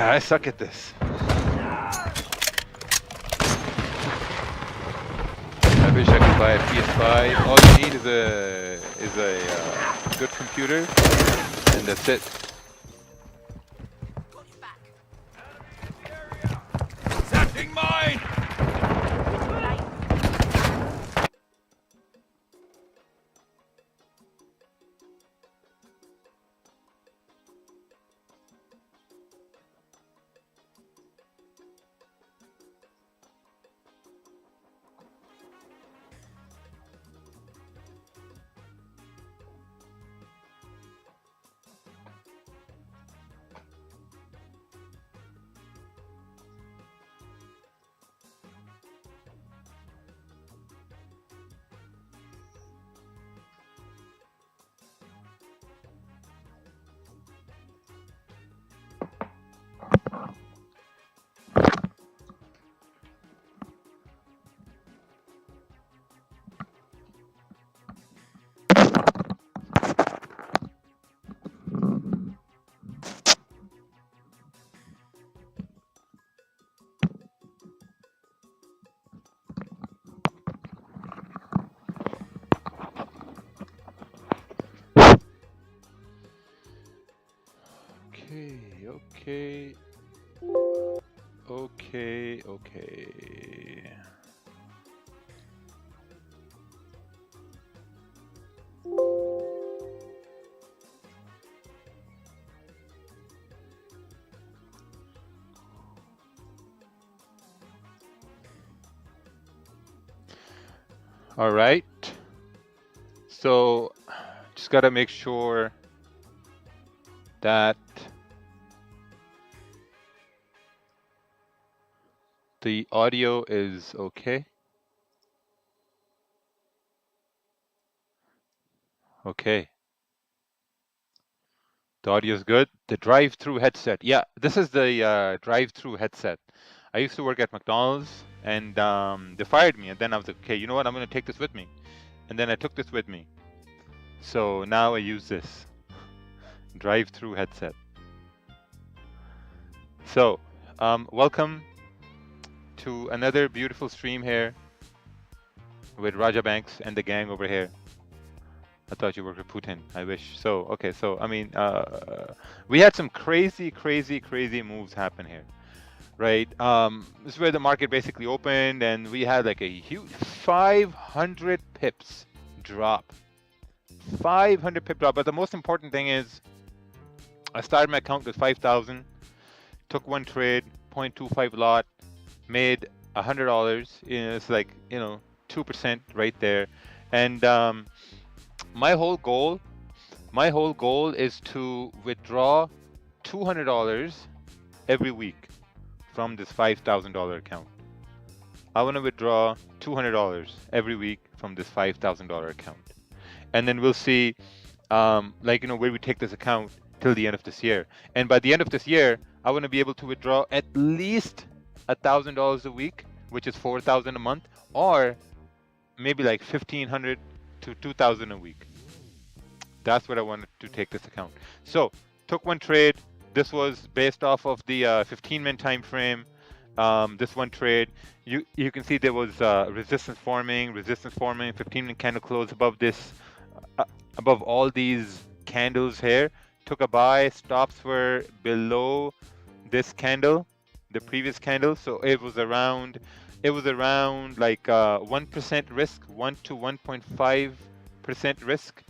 I suck at this. I wish I could buy a PS5. All you need is a good computer, and that's it. Setting mine! Okay. All right. So just gotta make sure that the audio is okay. Okay. The audio is good. The drive-through headset. Yeah, this is the drive-through headset. I used to work at McDonald's, and they fired me. And then I was like, okay, you know what? I'm gonna take this with me. And then I took this with me. So now I use this drive-through headset. So, welcome to another beautiful stream here with Raja Banks and the gang over here. I thought you worked with Putin. I wish. So, okay. So, I mean, we had some crazy moves happen here, right? This is where the market basically opened, and we had like a huge 500 pips drop. 500 pip drop. But the most important thing is, I started my account with 5,000, took one trade, 0.25 lot, made $100. It's like, 2% right there. And my whole goal is to withdraw $200 every week from this $5,000 account. I want to withdraw $200 every week from this $5,000 account, and then we'll see, where we take this account till the end of this year. And by the end of this year, I want to be able to withdraw at least $1,000 a week, which is $4,000 a month, or maybe like $1,500 to $2,000 a week. That's what I wanted to take this account. So took one trade. This was based off of the 15-minute time frame. This one trade, you can see there was resistance forming, 15-minute candle close above this, above all these candles here. Took a buy. Stops were below this candle, the previous candle. So it was around like 1% risk, 1 to 1.5% risk,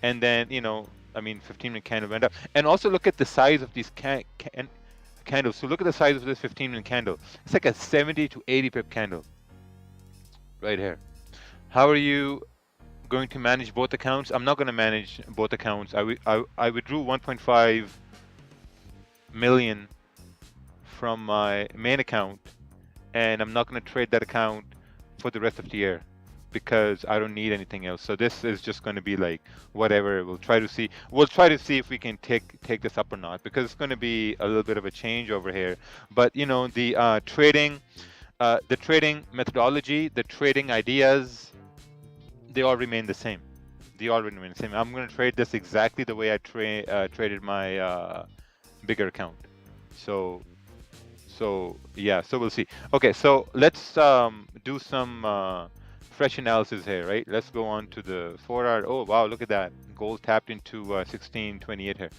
and then 15-minute candle went up. And also look at the size of these candles. So look at the size of this 15-minute candle. It's like a 70 to 80 pip candle right here. How are you going to manage both accounts? I'm not going to manage both accounts. I withdrew 1.5 million from my main account, and I'm not going to trade that account for the rest of the year because I don't need anything else. So this is just going to be like whatever. We'll try to see if we can take this up or not, because it's going to be a little bit of a change over here. But the trading methodology, the trading ideas, they all remain the same. I'm going to trade this exactly the way I traded my bigger account. So So yeah, so we'll see. Okay, so let's do some fresh analysis here, right? Let's go on to the 4 hour. Oh wow, look at that. Gold tapped into 1628 here.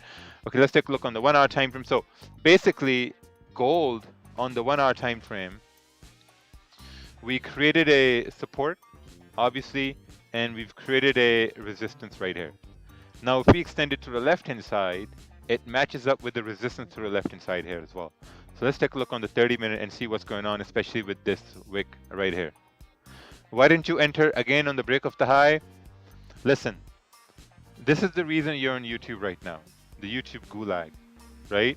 Okay, let's take a look on the 1 hour time frame. So basically, gold on the 1 hour time frame, we created a support, obviously, and we've created a resistance right here. Now, if we extend it to the left-hand side, it matches up with the resistance to the left-hand side here as well. So let's take a look on the 30-minute and see what's going on, especially with this wick right here. Why didn't you enter again on the break of the high? Listen, this is the reason you're on YouTube right now, the YouTube gulag, right?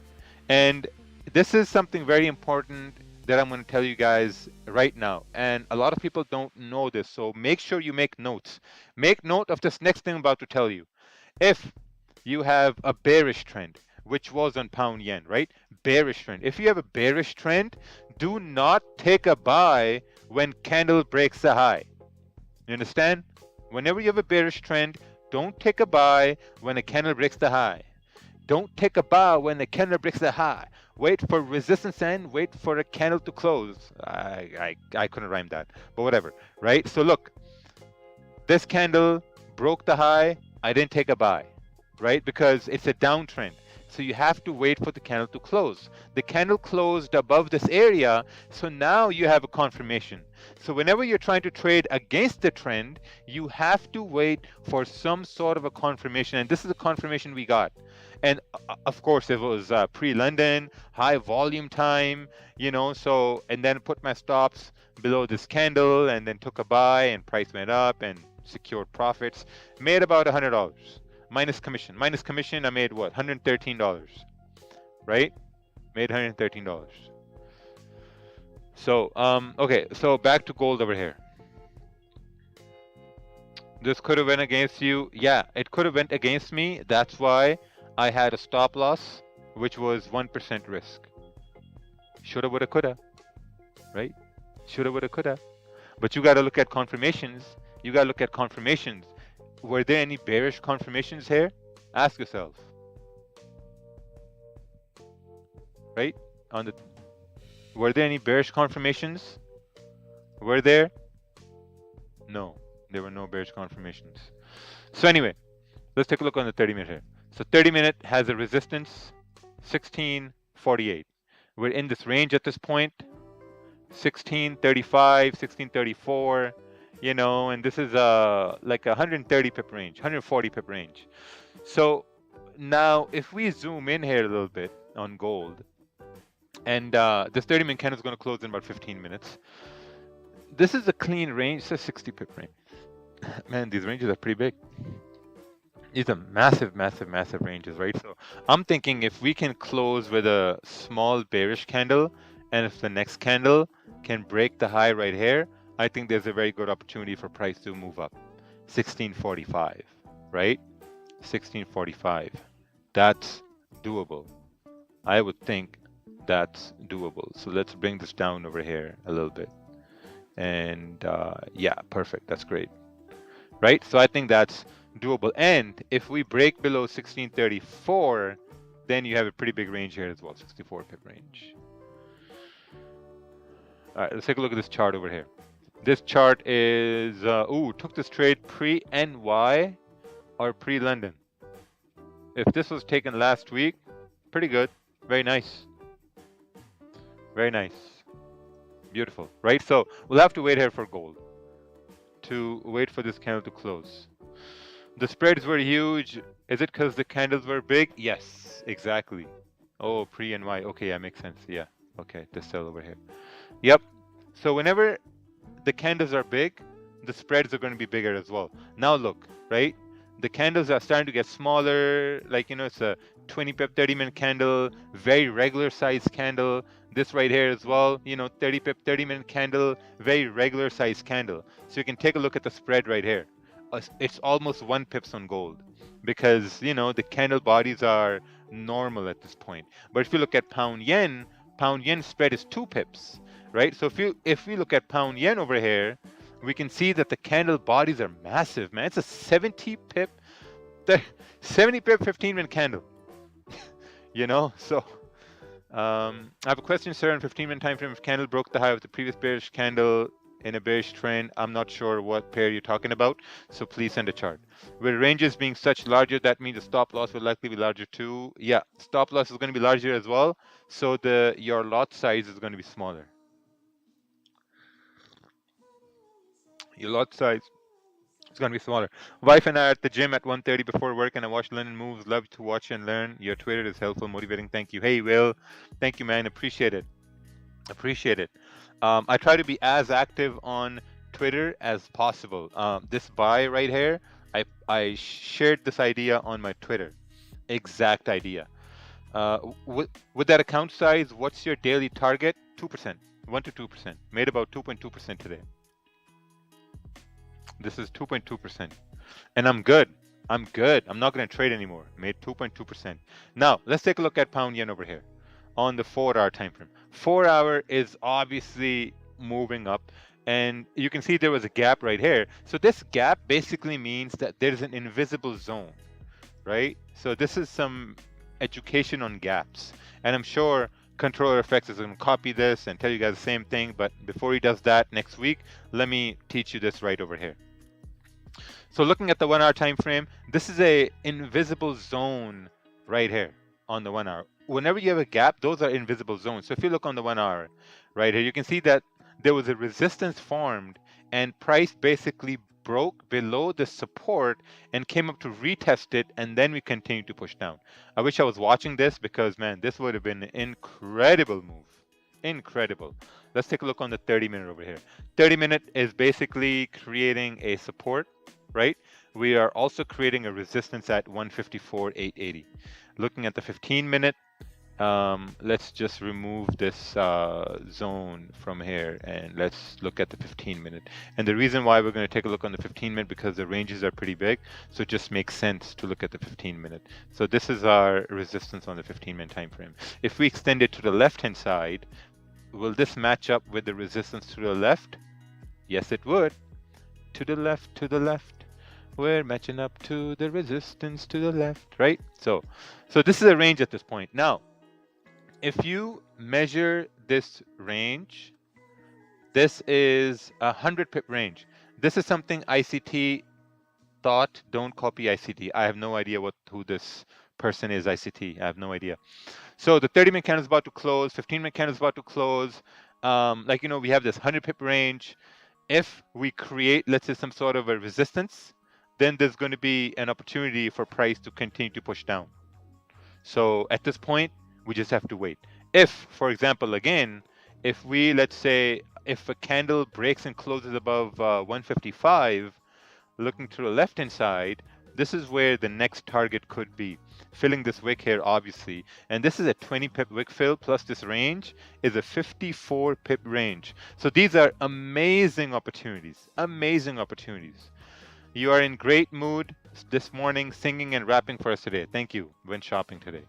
And this is something very important that I'm going to tell you guys right now. And a lot of people don't know this, so make sure you make notes. Make note of this next thing I'm about to tell you. If you have a bearish trend, which was on pound yen, right? Bearish trend. If you have a bearish trend, do not take a buy when candle breaks the high. You understand? Whenever you have a bearish trend, don't take a buy when a candle breaks the high. Don't take a buy when the candle breaks the high. Wait for resistance and wait for a candle to close. I couldn't rhyme that, but whatever, right? So look, this candle broke the high. I didn't take a buy, right? Because it's a downtrend. So you have to wait for the candle to close. The candle closed above this area, so now you have a confirmation. So whenever you're trying to trade against the trend, you have to wait for some sort of a confirmation. And this is the confirmation we got. And of course, it was pre-London, high volume time, you know, so, and then put my stops below this candle and then took a buy and price went up and secured profits. Made about $100. Minus commission. Minus commission, I made what? $113, right? Made $113. So, okay, so back to gold over here. This could have went against you. Yeah, it could have went against me. That's why I had a stop loss, which was 1% risk. Shoulda, woulda, coulda, right? Shoulda, woulda, coulda. But you got to look at confirmations. You got to look at confirmations. Were there any bearish confirmations here? Ask yourself. Right? Were there any bearish confirmations? Were there? No, there were no bearish confirmations. So anyway, let's take a look on the 30-minute here. So 30-minute has a resistance, 1648. We're in this range at this point, 1635, 1634. You know, and this is like a 130 pip range, 140 pip range. So now if we zoom in here a little bit on gold, and this 30-minute candle is going to close in about 15 minutes. This is a clean range, it's a 60 pip range. Man, these ranges are pretty big. These are massive, massive, massive ranges, right? So I'm thinking if we can close with a small bearish candle, and if the next candle can break the high right here, I think there's a very good opportunity for price to move up. 1645, right? 1645. That's doable. I would think that's doable. So let's bring this down over here a little bit. And yeah, perfect. That's great. Right? So I think that's doable. And if we break below 1634, then you have a pretty big range here as well, 64 pip range. All right, let's take a look at this chart over here. This chart is, took this trade pre-NY or pre-London. If this was taken last week, pretty good. Very nice. Very nice. Beautiful, right? So we'll have to wait here for gold to wait for this candle to close. The spreads were huge. Is it because the candles were big? Yes, exactly. Oh, pre-NY. Okay, yeah, makes sense. Yeah. Okay, this sell over here. Yep. So whenever the candles are big, the spreads are going to be bigger as well. Now look, right? The candles are starting to get smaller. Like, you know, it's a 20 pip 30-minute candle, very regular size candle. This right here as well, you know, 30 pip 30-minute candle, very regular size candle. So you can take a look at the spread right here. It's almost 1 pips on gold because, you know, the candle bodies are normal at this point. But if you look at pound yen spread is 2 pips, right? So if we look at pound yen over here, we can see that the candle bodies are massive, man. It's a 70 pip 15-minute candle. You know, so I have a question, sir. In 15-minute time frame, if candle broke the high of the previous bearish candle in a bearish trend, I'm not sure what pair you're talking about, so please send a chart. With ranges being such larger, that means the stop loss will likely be larger too. Yeah, stop loss is going to be larger as well, so your lot size is going to be smaller. Your lot size is going to be smaller. Wife and I are at the gym at 1:30 before work, and I watch London moves. Love to watch and learn. Your Twitter is helpful, motivating. Thank you. Hey, Will. Thank you, man. Appreciate it. Appreciate it. I try to be as active on Twitter as possible. This buy right here, I shared this idea on my Twitter. Exact idea. With that account size, what's your daily target? 2%, 1 to 2%. Made about 2.2% today. This is 2.2%, and I'm good. I'm good. I'm not going to trade anymore. Made 2.2%. Now let's take a look at pound yen over here on the 4-hour time frame. 4-hour is obviously moving up, and you can see there was a gap right here. So this gap basically means that there's an invisible zone, right? So this is some education on gaps, and I'm sure Controller Effects is going to copy this and tell you guys the same thing. But before he does that next week, let me teach you this right over here. So looking at the 1-hour time frame, this is a invisible zone right here on the 1-hour. Whenever you have a gap, those are invisible zones. So if you look on the 1-hour right here, you can see that there was a resistance formed and price basically broke below the support and came up to retest it, and then we continued to push down. I wish I was watching this because, man, this would have been an incredible move. Incredible. Let's take a look on the 30-minute over here. 30-minute is basically creating a support, right? We are also creating a resistance at 154.880. Looking at the 15-minute, let's just remove this zone from here, and let's look at the 15-minute. And the reason why we're going to take a look on the 15-minute because the ranges are pretty big, so it just makes sense to look at the 15-minute. So this is our resistance on the 15-minute time frame. If we extend it to the left-hand side, will this match up with the resistance to the left? Yes, it would. To the left, to the left. We're matching up to the resistance to the left, right? So this is a range at this point. Now, if you measure this range, this is a 100 pip range. This is something ICT thought, don't copy ICT. I have no idea who this person is, ICT. I have no idea. So the 30-minute candle is about to close, 15-minute candle is about to close. We have this 100 pip range. If we create, let's say, some sort of a resistance, then there's going to be an opportunity for price to continue to push down. So at this point, we just have to wait. If, for example, again, if we, let's say, if a candle breaks and closes above 155, looking to the left-hand side, this is where the next target could be. Filling this wick here, obviously. And this is a 20 pip wick fill, plus this range is a 54 pip range. So these are amazing opportunities. Amazing opportunities. You are in great mood this morning, singing and rapping for us today. Thank you. Went shopping today.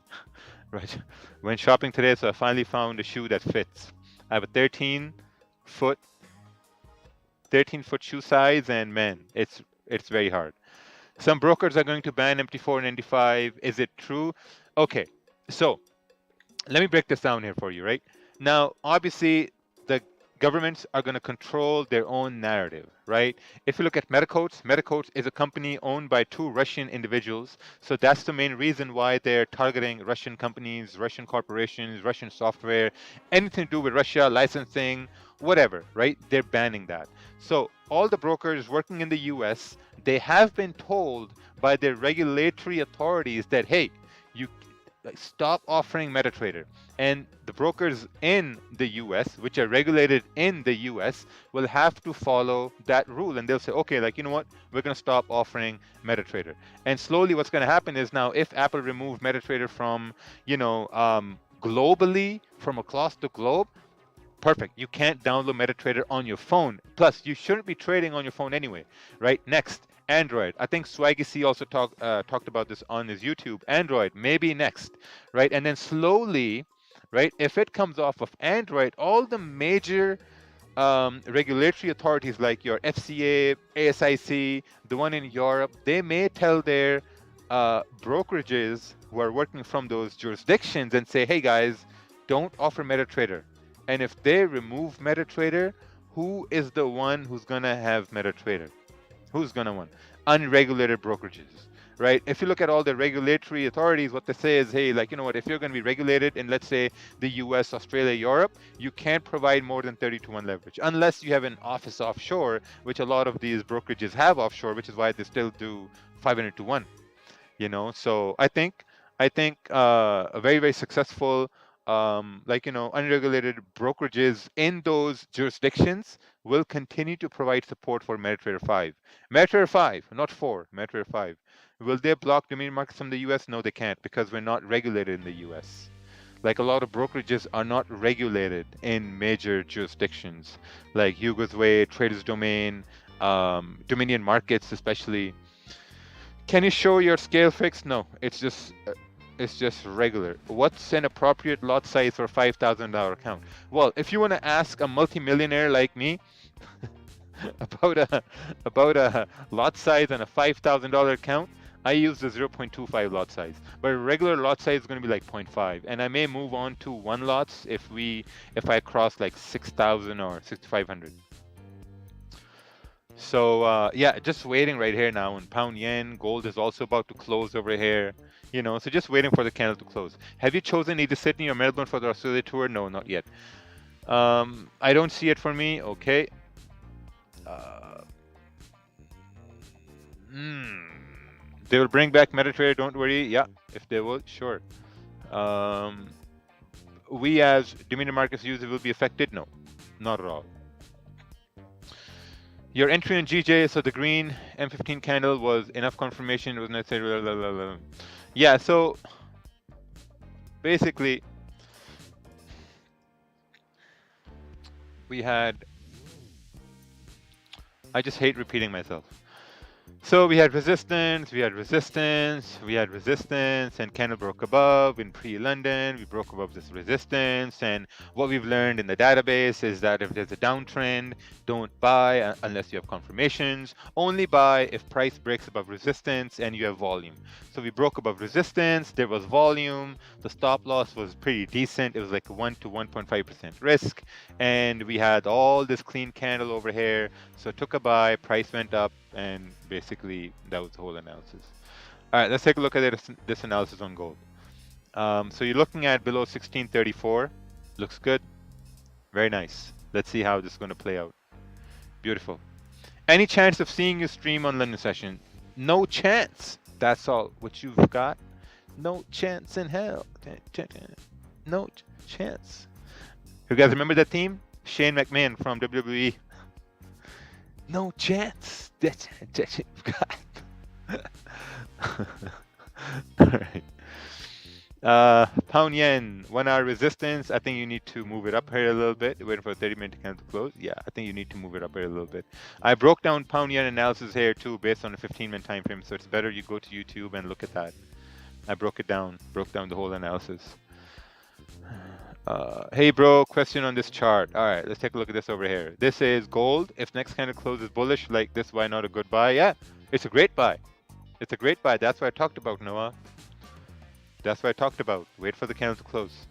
Right. Went shopping today, so I finally found a shoe that fits. I have a 13-foot shoe size, and man, it's very hard. Some brokers are going to ban MT4 and ND5. Is it true? Okay, so let me break this down here for you, right? Now, obviously, the governments are going to control their own narrative, right? If you look at Metacoats is a company owned by 2 Russian individuals. So that's the main reason why they're targeting Russian companies, Russian corporations, Russian software, anything to do with Russia, licensing, whatever, right? They're banning that. So all the brokers working in the US, they have been told by their regulatory authorities that, hey, you stop offering MetaTrader. And the brokers in the US, which are regulated in the US, will have to follow that rule. And they'll say, okay, you know what? We're going to stop offering MetaTrader. And slowly what's going to happen is now if Apple removed MetaTrader from, globally, from across the globe, perfect. You can't download MetaTrader on your phone. Plus, you shouldn't be trading on your phone anyway, right? Next, Android. I think Swaggy C also talked about this on his YouTube. Android, maybe next, right? And then slowly, right, if it comes off of Android, all the major regulatory authorities like your FCA, ASIC, the one in Europe, they may tell their brokerages who are working from those jurisdictions and say, hey guys, don't offer MetaTrader. And if they remove MetaTrader, who is the one who's gonna have MetaTrader? Who's gonna win? Unregulated brokerages, right? If you look at all the regulatory authorities, what they say is, hey, like, you know what, if you're gonna be regulated in, let's say, the US, Australia, Europe, you can't provide more than 30-to-1 leverage unless you have an office offshore, which a lot of these brokerages have offshore, which is why they still do 500-to-1. So I think a very, very successful, like, unregulated brokerages in those jurisdictions will continue to provide support for MetaTrader 5. MetaTrader 5, not 4, MetaTrader 5. Will they block dominion markets from the US? No, they can't, because we're not regulated in the US. Like, a lot of brokerages are not regulated in major jurisdictions like Hugo's Way, Traders Domain, Dominion Markets especially. Can you show your scale fix? No, it's just regular. What's an appropriate lot size for $5,000 account? Well, if you want to ask a multimillionaire like me about a lot size on a $5,000 account, I use the 0.25 lot size. But a regular lot size is going to be like 0.5, and I may move on to one lots if I cross like 6,000 or 6,500. So yeah, just waiting right here now. And pound yen, gold is also about to close over here. So just waiting for the candle to close. Have you chosen either Sydney or Melbourne for the Australia tour? No, not yet. I don't see it for me. Okay. Uh, They will bring back MetaTrader. Don't worry. Yeah, if they will, sure. We as Dominion Markets users will be affected? No, not at all. Your entry on GJ, so the green M15 candle was enough confirmation. It was necessary. Blah, blah, blah, blah. Yeah, so basically, we had. I just hate repeating myself. So we had resistance, we had resistance, we had resistance, and candle broke above in pre-London. We broke above this resistance, and what we've learned in the database is that if there's a downtrend, don't buy unless you have confirmations. Only buy if price breaks above resistance and you have volume. So we broke above resistance, there was volume, the stop loss was pretty decent. It was like 1 to 1.5% risk, and we had all this clean candle over here. So took a buy, price went up, and basically that was the whole analysis. All right, let's take a look at this analysis on gold. So you're looking at below 1634. Looks good. Very nice. Let's see how this is going to play out. Beautiful. Any chance of seeing you stream on London session? No chance. That's all what you've got. No chance in hell. No chance. You guys remember that theme? Shane McMahon from WWE. No chance. That's you've got. All right. Pound yen, 1 hour resistance. I think you need to move it up here a little bit. Waiting for a 30-minute candle to close. Yeah, I think you need to move it up here a little bit. I broke down pound yen analysis here too, based on a 15-minute time frame. So it's better you go to YouTube and look at that. I broke down the whole analysis. Hey bro, question on this chart. All right, let's take a look at this over here. This is gold. If next candle closes bullish like this, why not a good buy? Yeah, it's a great buy. It's a great buy. That's what I talked about, Noah. That's what I talked about. Wait for the candle to close.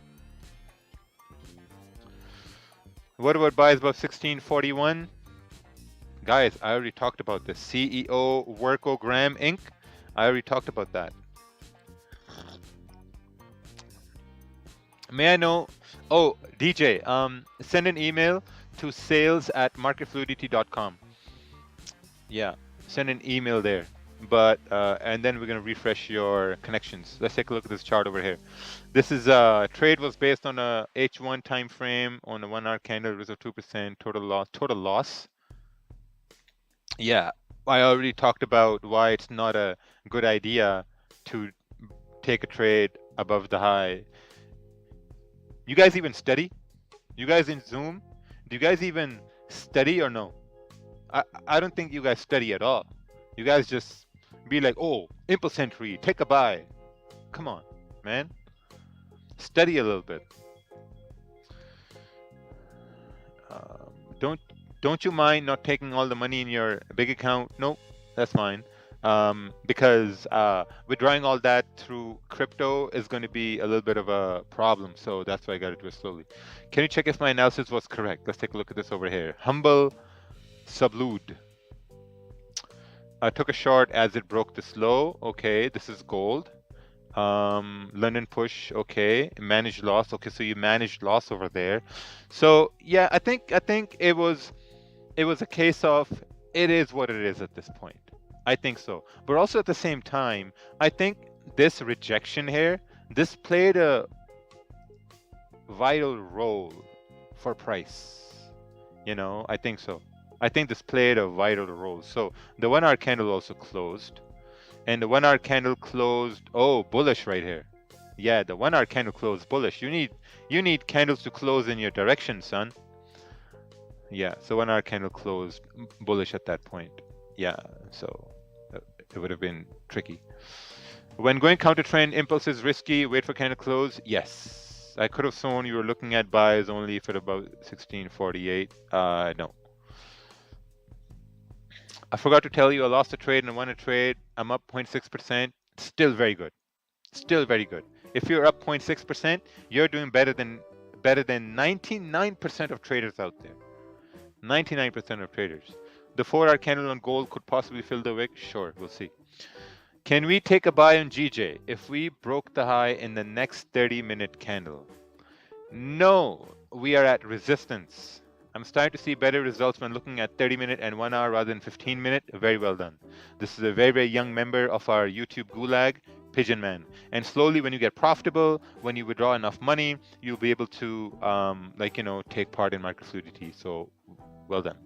What about buys above 1641? Guys, I already talked about this. CEO Workogram Inc. I already talked about that. May I know? Oh, DJ, send an email to sales@marketfluidity.com. Yeah, send an email there. But and then we're gonna refresh your connections. Let's take a look at this chart over here. This is trade was based on a H1 time frame on a 1 hour candle. It was a 2% total loss. Total loss. Yeah, I already talked about why it's not a good idea to take a trade above the high. You guys even study? You guys in Zoom? Do you guys even study or no? I don't think you guys study at all. You guys just be like, oh, impulse entry, take a buy. Come on, man. Study a little bit. Don't you mind not taking all the money in your big account? Nope, that's fine. because withdrawing all that through crypto is going to be a little bit of a problem. So that's why I got to do it slowly. Can you check if my analysis was correct? Let's take a look at this over here. Humble sublude. I took a short as it broke this low. Okay, this is gold. London push. Okay, managed loss. Okay, so you managed loss over there. So yeah, I think it was a case of it is what it is at this point. I think so. But also at the same time, I think this rejection here, this played a vital role for price. You know, I think so. I think this played a vital role. So the 1 hour candle also closed. And the 1 hour candle closed, oh, bullish right here. Yeah, the 1 hour candle closed bullish. You need candles to close in your direction, son. Yeah, so 1 hour candle closed bullish at that point. Yeah, so it would have been tricky. When going counter trend, impulse is risky. Wait for candle close. Yes, I could have sworn you were looking at buys only for about 1648. No. I forgot to tell you I lost a trade and won a trade. I'm up 0.6%. Still very good. Still very good. If you're up 0.6%, you're doing better than 99% of traders out there. 99% of traders. The 4 hour candle on gold could possibly fill the wick. Sure, we'll see. Can we take a buy on GJ if we broke the high in the next 30-minute candle? No, we are at resistance. I'm starting to see better results when looking at 30-minute and 1 hour rather than 15-minute. Very well done. This is a very, very young member of our YouTube gulag, Pigeon Man. And slowly, when you get profitable, when you withdraw enough money, you'll be able to, take part in Fluidity. So, well done.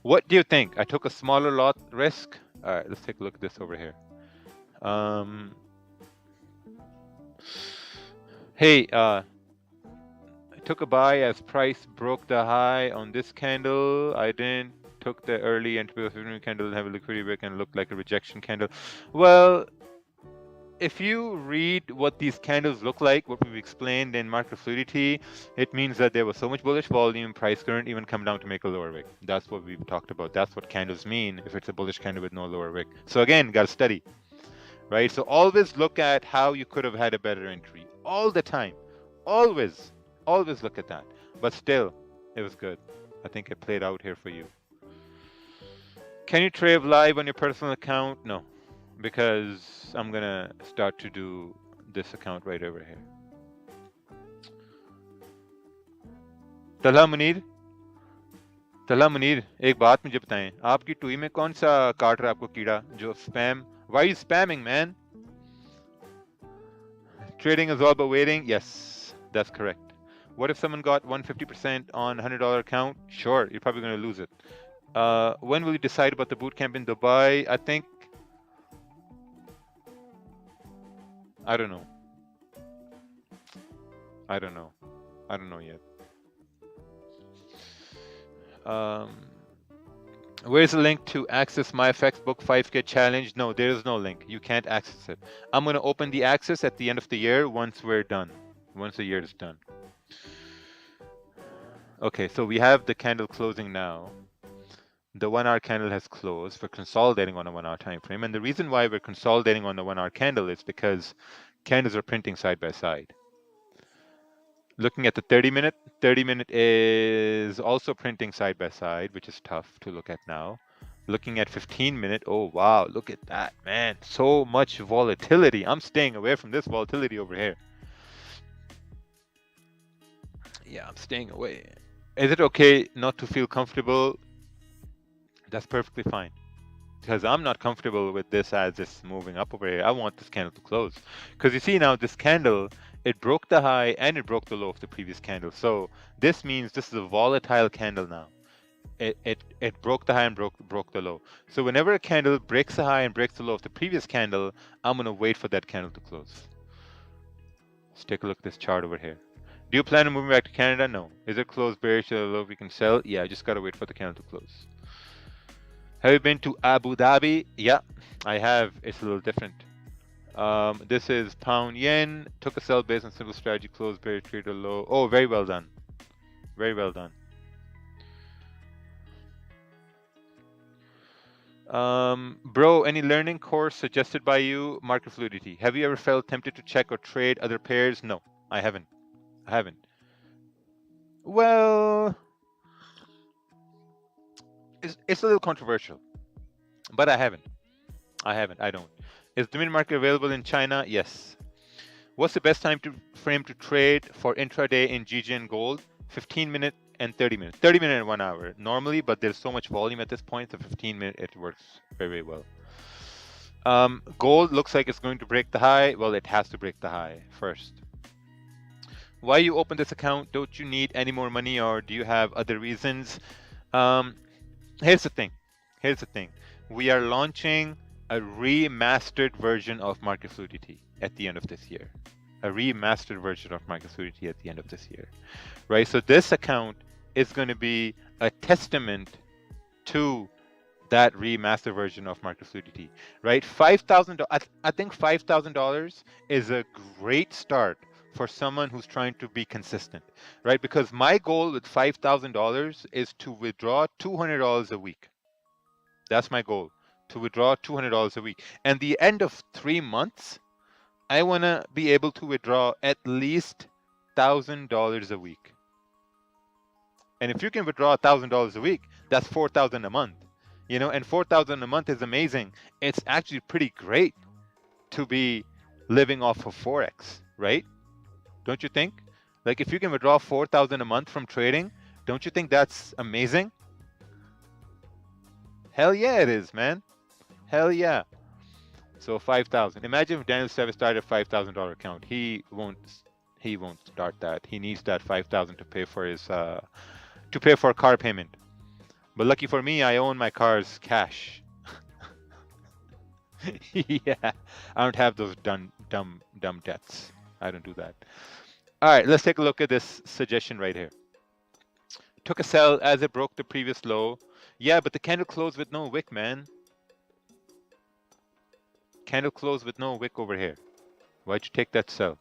What do you think? I took a smaller lot risk. All right, let's take a look at this over here. Hey, I took a buy as price broke the high on this candle. I didn't took the early and 12-minute candle, have a liquidity break and looked like a rejection candle. Well, if you read what these candles look like, what we've explained in market fluidity, it means that there was so much bullish volume, price couldn't even come down to make a lower wick. That's what we've talked about. That's what candles mean if it's a bullish candle with no lower wick. So again, got to study, right? So always look at how you could have had a better entry all the time. Always look at that. But still, it was good. I think it played out here for you. Can you trade live on your personal account? No, because I'm gonna start to do this account right over here. Talha Munir एक बात मुझे बताएं, आपकी टूई में कौन सा काट रहा है आपको कीड़ा जो spam? Why are you spamming, man? Trading is all about waiting. Yes, that's correct. What if someone got 150% on $100 account? Sure, you're probably going to lose it. When will you decide about the bootcamp in Dubai? I think, I don't know. I don't know yet. Where's the link to access my FX book 5K challenge? No, there is no link. You can't access it. I'm going to open the access at the end of the year once we're done. Once the year is done. Okay, so we have the candle closing now. The 1 hour candle has closed. We're consolidating on a 1 hour time frame. And the reason why we're consolidating on the 1 hour candle is because candles are printing side by side. Looking at the 30-minute, 30-minute is also printing side by side, which is tough to look at now. Looking at 15-minute, oh wow, look at that, man. So much volatility. I'm staying away from this volatility over here. Yeah, I'm staying away. Is it okay not to feel comfortable? That's perfectly fine. Because I'm not comfortable with this as it's moving up over here. I want this candle to close. Because you see now, this candle, it broke the high and it broke the low of the previous candle. So this means this is a volatile candle now. It broke the high and broke the low. So whenever a candle breaks the high and breaks the low of the previous candle, I'm going to wait for that candle to close. Let's take a look at this chart over here. Do you plan on moving back to Canada? No. Is it closed bearish to the low we can sell? Yeah, I just got to wait for the candle to close. Have you been to Abu Dhabi? Yeah, I have. It's a little different. This is pound yen. Took a sell based on simple strategy. Closed bearish trader low. Oh, very well done. Very well done. Bro, any learning course suggested by you? Market Fluidity. Have you ever felt tempted to check or trade other pairs? No, I haven't. I haven't. Well, it's a little controversial, but I haven't. I don't. Is Dominion market available in China? Yes. What's the best time to frame to trade for intraday in GGN Gold? 15-minute and 30 minutes. 30-minute and 1 hour normally, but there's so much volume at this point, the 15-minute, it works very, very well. Gold looks like it's going to break the high. Well, it has to break the high first. Why you open this account? Don't you need any more money, or do you have other reasons? Here's the thing. Here's the thing. We are launching a remastered version of Market Fluidity at the end of this year. A remastered version of Market Fluidity at the end of this year, right? So this account is going to be a testament to that remastered version of Market Fluidity, right? $5,000. I think $5,000 is a great start for someone who's trying to be consistent, right? Because my goal with $5,000 is to withdraw $200 a week. That's my goal, to withdraw $200 a week. And the end of 3 months, I want to be able to withdraw at least $1,000 a week. And if you can withdraw $1,000 a week, that's $4,000 a month. You know, and $4,000 a month is amazing. It's actually pretty great to be living off of Forex, right? Don't you think? Like if you can withdraw $4,000 a month from trading, don't you think that's amazing? Hell yeah, it is, man. Hell yeah. So 5,000. Imagine if Daniel Sevis started a $5,000 account. He won't start that. He needs that 5,000 to pay for his to pay for a car payment. But lucky for me, I own my cars cash. Yeah, I don't have those dumb debts. I don't do that. All right, let's take a look at this suggestion right here. Took a sell as it broke the previous low. Yeah, but the candle closed with no wick, man. Candle closed with no wick over here. Why'd you take that sell?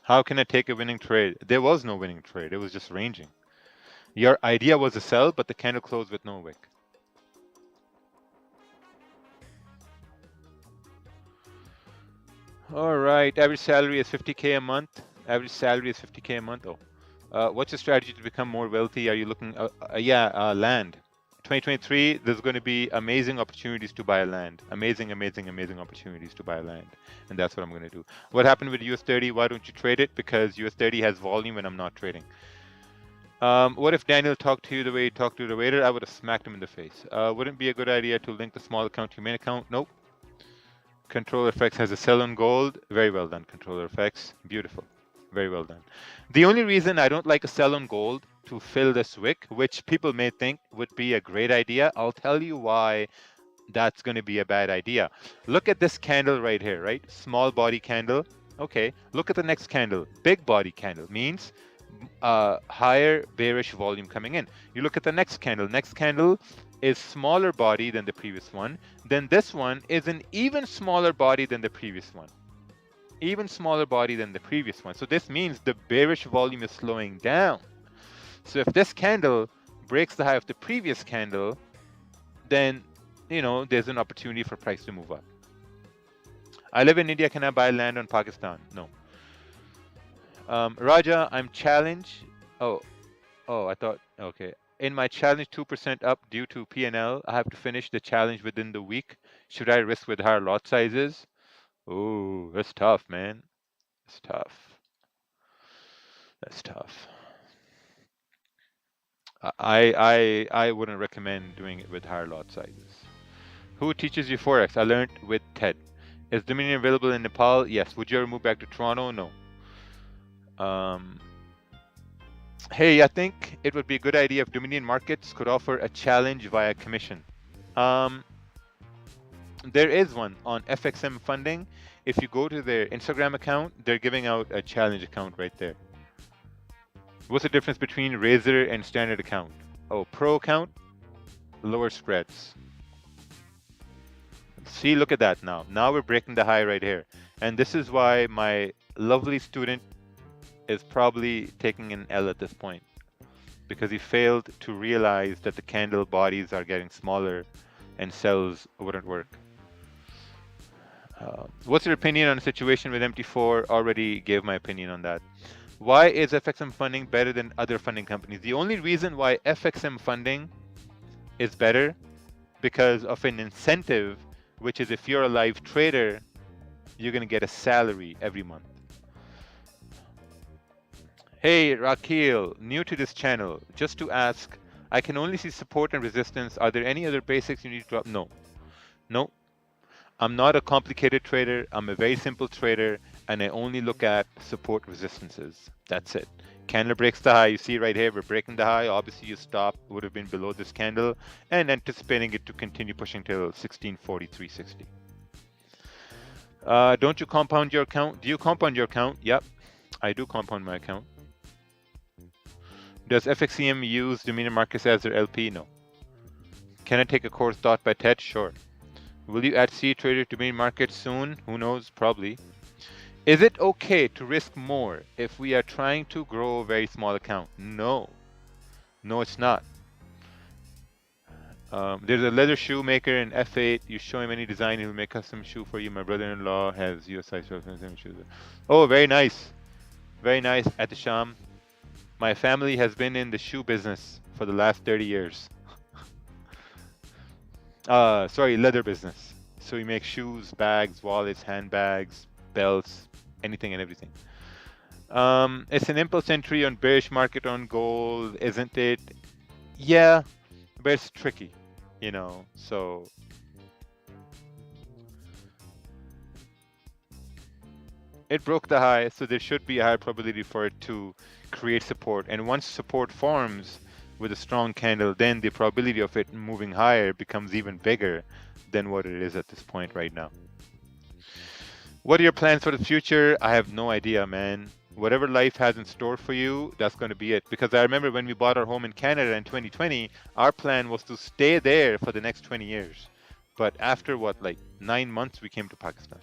How can I take a winning trade? There was no winning trade. It was just ranging. Your idea was a sell, but the candle closed with no wick. All right, average salary is 50K a month. Average salary is 50K a month. Oh, what's your strategy to become more wealthy? Are you looking? Land. 2023, there's going to be amazing opportunities to buy land. Amazing opportunities to buy land. And that's what I'm going to do. What happened with US30? Why don't you trade it? Because US30 has volume and I'm not trading. What if Daniel talked to you the way he talked to the waiter? I would have smacked him in the face. Wouldn't it be a good idea to link the small account to your main account? Nope. Controller FX has a sell on gold. Very well done, Controller FX. Beautiful. Very well done. The only reason I don't like a sell on gold to fill this wick, which people may think would be a great idea, I'll tell you why that's going to be a bad idea. Look at this candle right here, right? Small body candle. Okay. Look at the next candle. Big body candle means higher bearish volume coming in. You look at the next candle. Next candle is smaller body than the previous one. Then this one is an even smaller body than the previous one. Even smaller body than the previous one. So this means the bearish volume is slowing down. So if this candle breaks the high of the previous candle, then, you know, there's an opportunity for price to move up. I live in India. Can I buy land on Pakistan? No. Raja, I'm challenged. Oh, I thought, okay. In my challenge 2% up due to P&L, I have to finish the challenge within the week. Should I risk with higher lot sizes? Oh, that's tough, man. That's tough. That's tough. I wouldn't recommend doing it with higher lot sizes. Who teaches you Forex? I learned with Ted. Is Dominion available in Nepal? Yes. Would you ever move back to Toronto? No. Hey, I think it would be a good idea if Dominion Markets could offer a challenge via commission. There is one on FXM Funding. If you go to their Instagram account, they're giving out a challenge account right there. What's the difference between Razor and standard account? Oh, pro account, lower spreads. See, look at that now. Now we're breaking the high right here. And this is why my lovely student is probably taking an L at this point. because he failed to realize that the candle bodies are getting smaller and cells wouldn't work. What's your opinion on a situation with MT4? Already gave my opinion on that. Why is FXM funding better than other funding companies? The only reason why FXM funding is better because of an incentive, which is if you're a live trader, you're going to get a salary every month. Hey, Rakeel, new to this channel. Just to ask, I can only see support and resistance. Are there any other basics you need to drop? No. No. I'm not a complicated trader. I'm a very simple trader, and I only look at support resistances. That's it. Candle breaks the high. You see right here, we're breaking the high. Obviously, your stop would have been below this candle, and anticipating it to continue pushing till 1643.60. Don't you compound your account? Do you compound your account? Yep, I do compound my account. Does FXCM use Dominion Marcus as their LP? No. Can I take a course taught by TED? Sure. Will you add cTrader to main market soon? Who knows? Probably. Is it okay to risk more if we are trying to grow a very small account? No. No, it's not. There's a leather shoe maker in F8. You show him any design, he'll make custom shoe for you. My brother-in-law has US size shoes. Oh, very nice. Very nice at the Sham. My family has been in the shoe business for the last 30 years. Sorry, leather business. So we make shoes, bags, wallets, handbags, belts, anything and everything. It's an impulse entry on bearish market on gold, isn't it? Yeah, but it's tricky, you know, so. It broke the high, so there should be a high probability for it to create support. And once support forms with a strong candle, then the probability of it moving higher becomes even bigger than what it is at this point right now. What are your plans for the future? I have no idea, man. Whatever life has in store for you, that's going to be it. Because I remember when we bought our home in Canada in 2020, our plan was to stay there for the next 20 years. But after what, like 9 months, we came to Pakistan.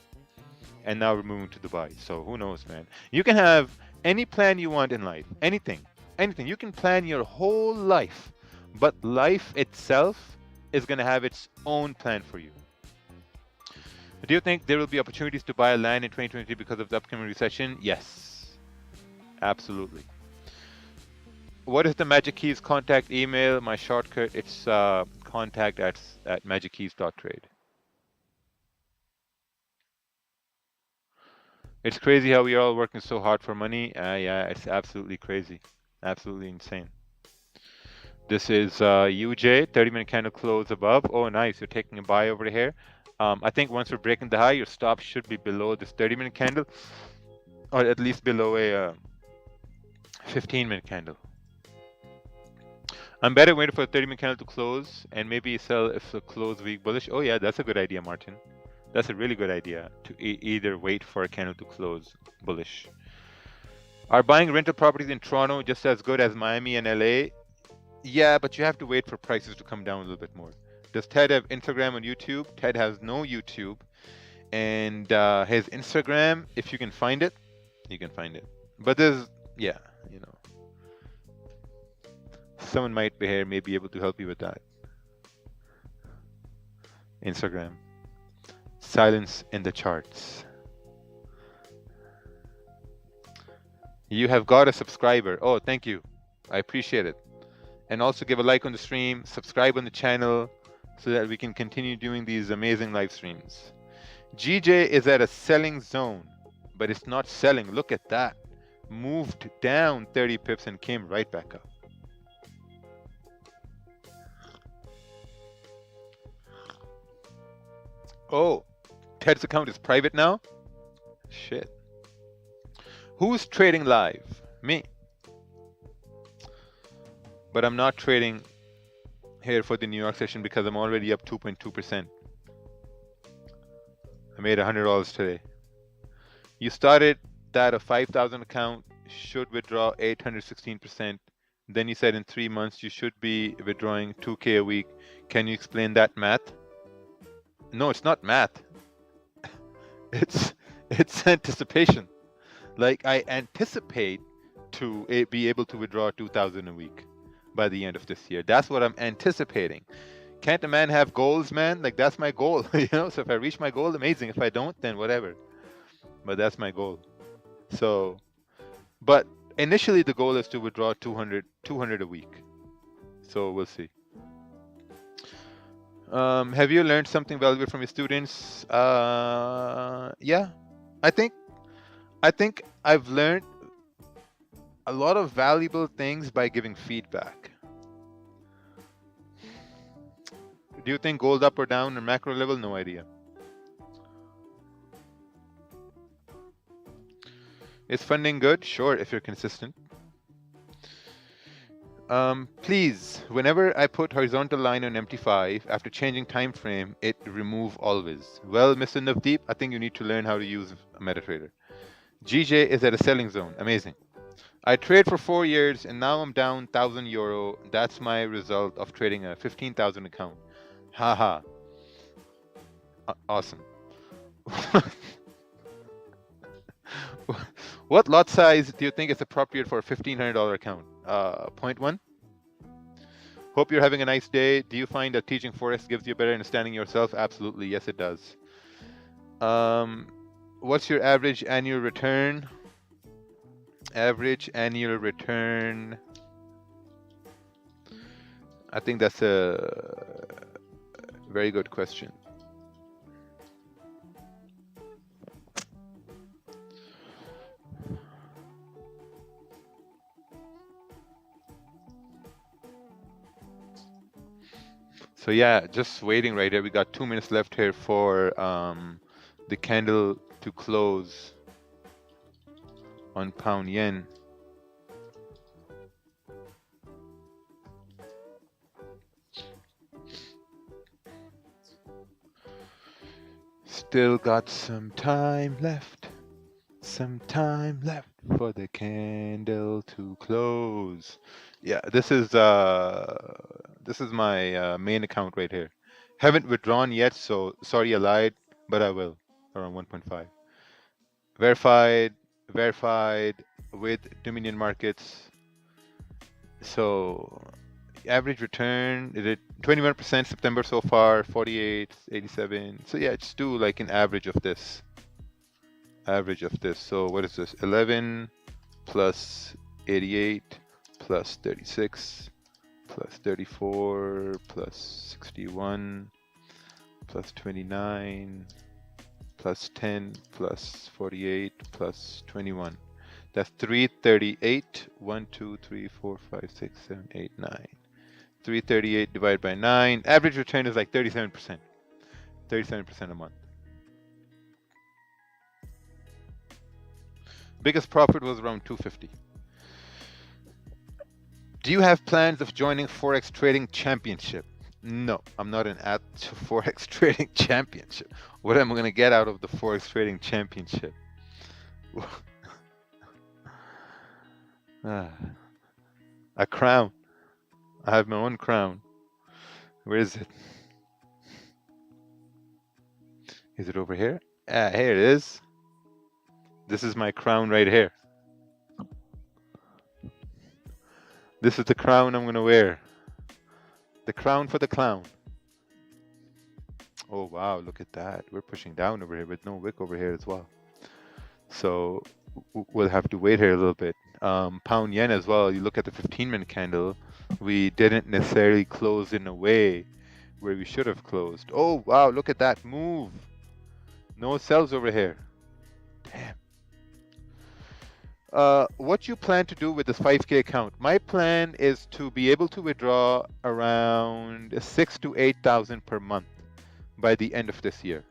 And now we're moving to Dubai. So who knows, man? You can have any plan you want in life. Anything. Anything. You can plan your whole life. But life itself is going to have its own plan for you. Do you think there will be opportunities to buy land in 2023 because of the upcoming recession? Yes. Absolutely. What is the Magic Keys contact email? My shortcut, it's contact at magickeys.trade. It's crazy how we are all working so hard for money. Yeah, it's absolutely crazy. Absolutely insane. This is UJ, 30-minute candle close above. Oh, nice. You're taking a buy over here. I think once we're breaking the high, your stop should be below this 30-minute candle, or at least below a 15-minute candle. I'm better waiting for a 30-minute candle to close and maybe sell if the close week bullish. Oh, yeah, that's a good idea, Martin. That's a really good idea to either wait for a candle to close bullish. Are buying rental properties in Toronto just as good as Miami and LA? Yeah, but you have to wait for prices to come down a little bit more. Does Ted have Instagram and YouTube? Ted has no YouTube. And his Instagram, if you can find it, you can find it. But there's, yeah, you know. Someone might be here, may be able to help you with that. Instagram. Silence in the charts. You have got a subscriber. Oh, thank you. I appreciate it. And also give a like on the stream, subscribe on the channel so that we can continue doing these amazing live streams. GJ is at a selling zone, but it's not selling. Look at that. Moved down 30 pips and came right back up. Oh, Ted's account is private now? Shit. Who's trading live? Me. But I'm not trading here for the New York session because I'm already up 2.2%. I made $100 today. You started that a 5,000 account should withdraw 816%. Then you said in 3 months you should be withdrawing 2K a week. Can you explain that math? No, it's not math. It's anticipation. Like I anticipate to be able to withdraw 2,000 a week. by the end of this year. That's what I'm anticipating. Can't a man have goals, man? Like, that's my goal, you know? So if I reach my goal, amazing. If I don't, then whatever. But that's my goal. So, but initially the goal is to withdraw 200 a week. So we'll see. Have you learned something valuable from your students? Yeah, I think I've learned a lot of valuable things by giving feedback. Do you think gold up or down on macro level? No idea. Is funding good? Sure, if you're consistent. Please, whenever I put horizontal line on MT5, after changing time frame, it remove always. Well, Mr. Navdeep, I think you need to learn how to use a MetaTrader. GJ is at a selling zone. Amazing. I trade for 4 years and now I'm down €1,000. That's my result of trading a 15,000 account. Haha. Awesome. What lot size do you think is appropriate for a $1,500 account? 0.1. Hope you're having a nice day. Do you find that teaching Forex gives you a better understanding of yourself? Absolutely. Yes, it does. What's your average annual return? Average annual return. I think that's a very good question. So yeah, just waiting right here. We got 2 minutes left here for the candle to close on pound yen. Still got some time left. Some time left for the candle to close. Yeah, this is my main account right here. Haven't withdrawn yet, so sorry I lied, but I will around 1.5. Verified with Dominion Markets. So average return is it 21% September so far, 48, 87. So yeah, just do like an average of this. So what is this? 11 plus 88 plus 36 plus 34 plus 61 plus 29 plus 10 plus 48 plus 21. That's 338. 1, 2, 3, 4, 5, 6, 7, 8, 9. 338 divided by 9. Average return is like 37%. 37% a month. Biggest profit was around 250. Do you have plans of joining Forex Trading Championship? No, I'm not an at Forex Trading Championship. What am I going to get out of the Forex Trading Championship? A crown. I have my own crown. Where is it? Is it over here? Here it is. This is my crown right here. This is the crown I'm going to wear. The crown for the clown. Oh, wow, look at that. We're pushing down over here with no wick over here as well. So we'll have to wait here a little bit. Pound yen as well. You look at the 15-minute candle. We didn't necessarily close in a way where we should have closed. Oh, wow, look at that move. No sells over here. Damn. What you plan to do with this 5K account? My plan is to be able to withdraw around 6,000 to 8,000 per month by the end of this year.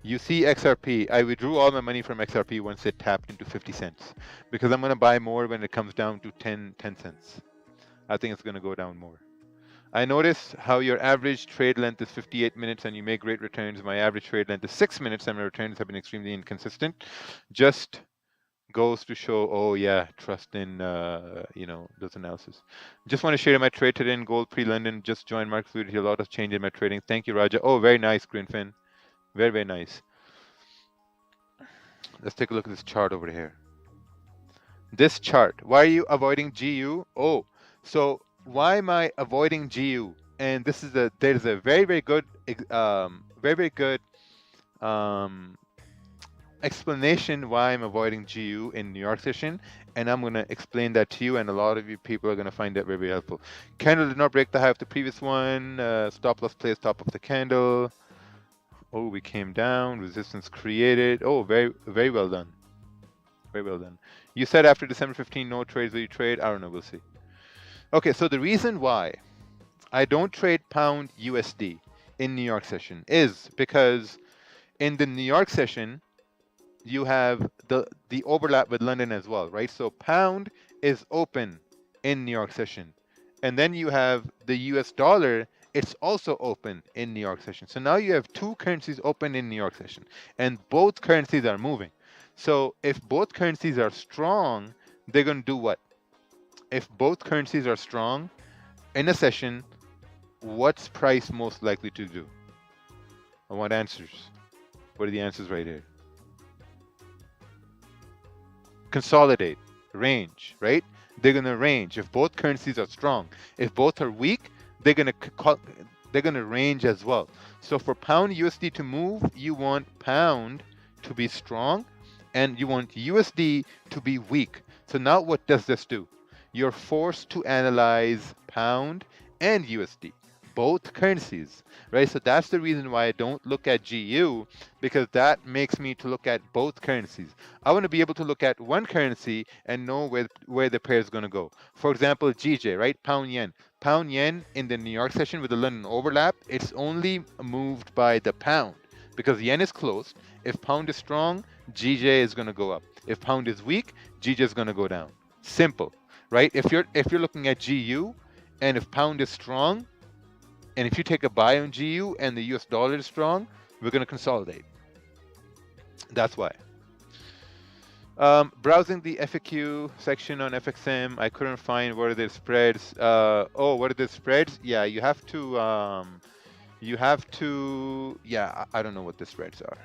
You see XRP, I withdrew all my money from XRP once it tapped into 50 cents because I'm going to buy more when it comes down to 10 cents. I think it's going to go down more. I notice how your average trade length is 58 minutes and you make great returns. My average trade length is 6 minutes and my returns have been extremely inconsistent. Just goes to show, oh yeah, trust in those analysis. Just want to share my trade today in gold pre-London. Just joined market fluidity. A lot of change in my trading. Thank you, Raja. Oh, very nice, Greenfin. Very, very nice. Let's take a look at this chart over here. This chart. Why are you avoiding GU? Oh, so why am I avoiding GU? And this is there's a very very good very very good um, explanation why I'm avoiding GU in New York session, and I'm gonna explain that to you, and a lot of you people are gonna find that very, very helpful. Candle did not break the high of the previous one. Stop loss placed top of the candle. Oh, we came down. Resistance created. Oh, very very well done. Very well done. You said after December 15, no trades. Will you trade? I don't know. We'll see. Okay, so the reason why I don't trade pound USD in New York session is because in the New York session you have the overlap with London as well, right? So pound is open in New York session, and then you have the US dollar. It's also open in New York session. So now you have two currencies open in New York session, and both currencies are moving. So if both currencies are strong, they're going to do what? If both currencies are strong in a session, what's price most likely to do? I want answers. What are the answers right here? Consolidate, range, right? They're gonna range if both currencies are strong. If both are weak, they're gonna range as well. So for pound USD to move, you want pound to be strong, and you want USD to be weak. So now what does this do? You're forced to analyze pound and USD, both currencies, right? So that's the reason why I don't look at GU, because that makes me to look at both currencies. I want to be able to look at one currency and know where the pair is going to go. For example, GJ, right? Pound yen. Pound yen in the New York session with the London overlap, it's only moved by the pound because yen is closed. If pound is strong, GJ is going to go up. If pound is weak, GJ is going to go down. Simple, right? If you're looking at GU, and if pound is strong, and if you take a buy on GU and the US dollar is strong, we're going to consolidate. That's why. Browsing the FAQ section on FXM, I couldn't find what are the spreads. Oh, what are the spreads? Yeah, you have to, yeah, I don't know what the spreads are.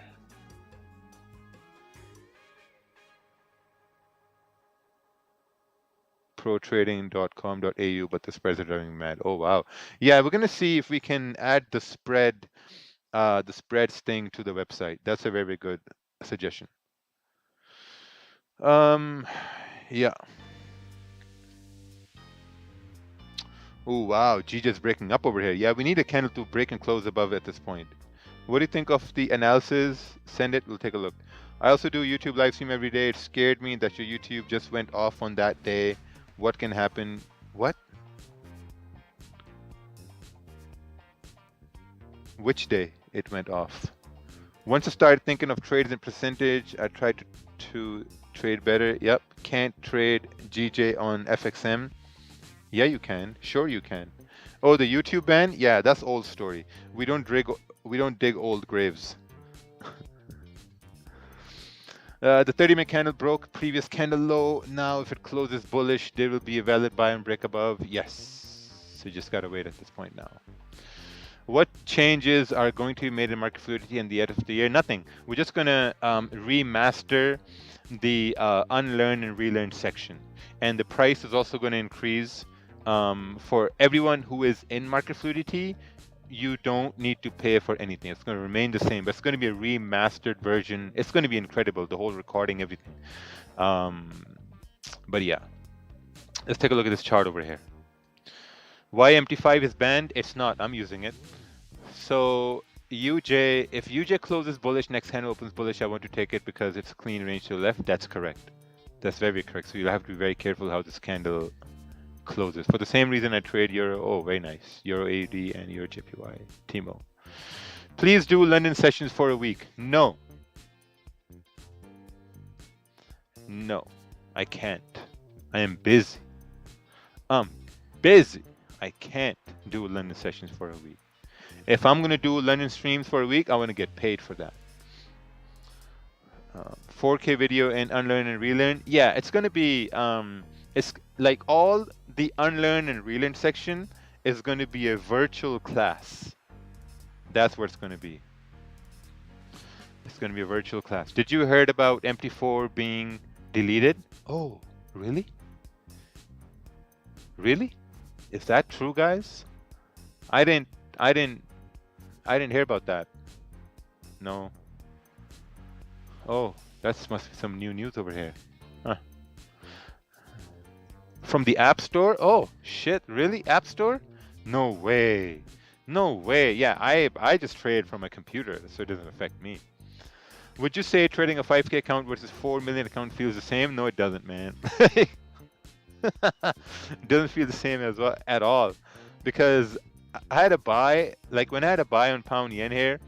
protrading.com.au, but the spreads are driving me mad. Oh, wow. Yeah, we're going to see if we can add the spreads thing to the website. That's a very good suggestion. Yeah. Oh, wow. G just breaking up over here. Yeah, we need a candle to break and close above at this point. What do you think of the analysis? Send it. We'll take a look. I also do YouTube live stream every day. It scared me that your YouTube just went off on that day. What can happen? What? Which day it went off? Once I started thinking of trades in percentage, I tried to trade better. Yep, can't trade GJ on FXM. Yeah, you can. Sure, you can. Oh, the YouTube ban? Yeah, that's old story. We don't dig old graves. The 30-minute candle broke previous candle low. Now, if it closes bullish, there will be a valid buy and break above. Yes. So you just gotta wait at this point now. What changes are going to be made in market fluidity in the end of the year? Nothing. We're just gonna remaster the unlearn and relearn section, and the price is also going to increase for everyone who is in market fluidity. You don't need to pay for anything. It's going to remain the same, but it's going to be a remastered version. It's going to be incredible, the whole recording, everything. But yeah, let's take a look at this chart over here. Why MT5 is banned? It's not. I'm using it. So UJ, if UJ closes bullish, next hand opens bullish, I want to take it because it's a clean range to the left. That's correct. That's very correct. So you have to be very careful how this candle closes. For the same reason I trade Euro. Oh, very nice. Euro AUD and Euro JPY. Timo. Please do London sessions for a week. No. No, I can't. I am busy. I'm busy. I can't do London sessions for a week. If I'm going to do London streams for a week, I want to get paid for that. 4K video and unlearn and relearn. Yeah, it's going to be, it's like all the unlearn and relearn section is going to be a virtual class. That's what it's going to be. It's going to be a virtual class. Did you heard about MT4 being deleted? Oh, really? Really? Is that true, guys? I didn't I didn't I didn't hear about that. No. Oh, that must be some new news over here. Huh. From the App Store? Oh, shit, really? App Store? No way. No way. Yeah, I just trade from a computer, so it doesn't affect me. Would you say trading a 5K account versus 4 million account feels the same? No, it doesn't, man. It doesn't feel the same as well at all, because I had to buy, like when I had to buy on pound yen here,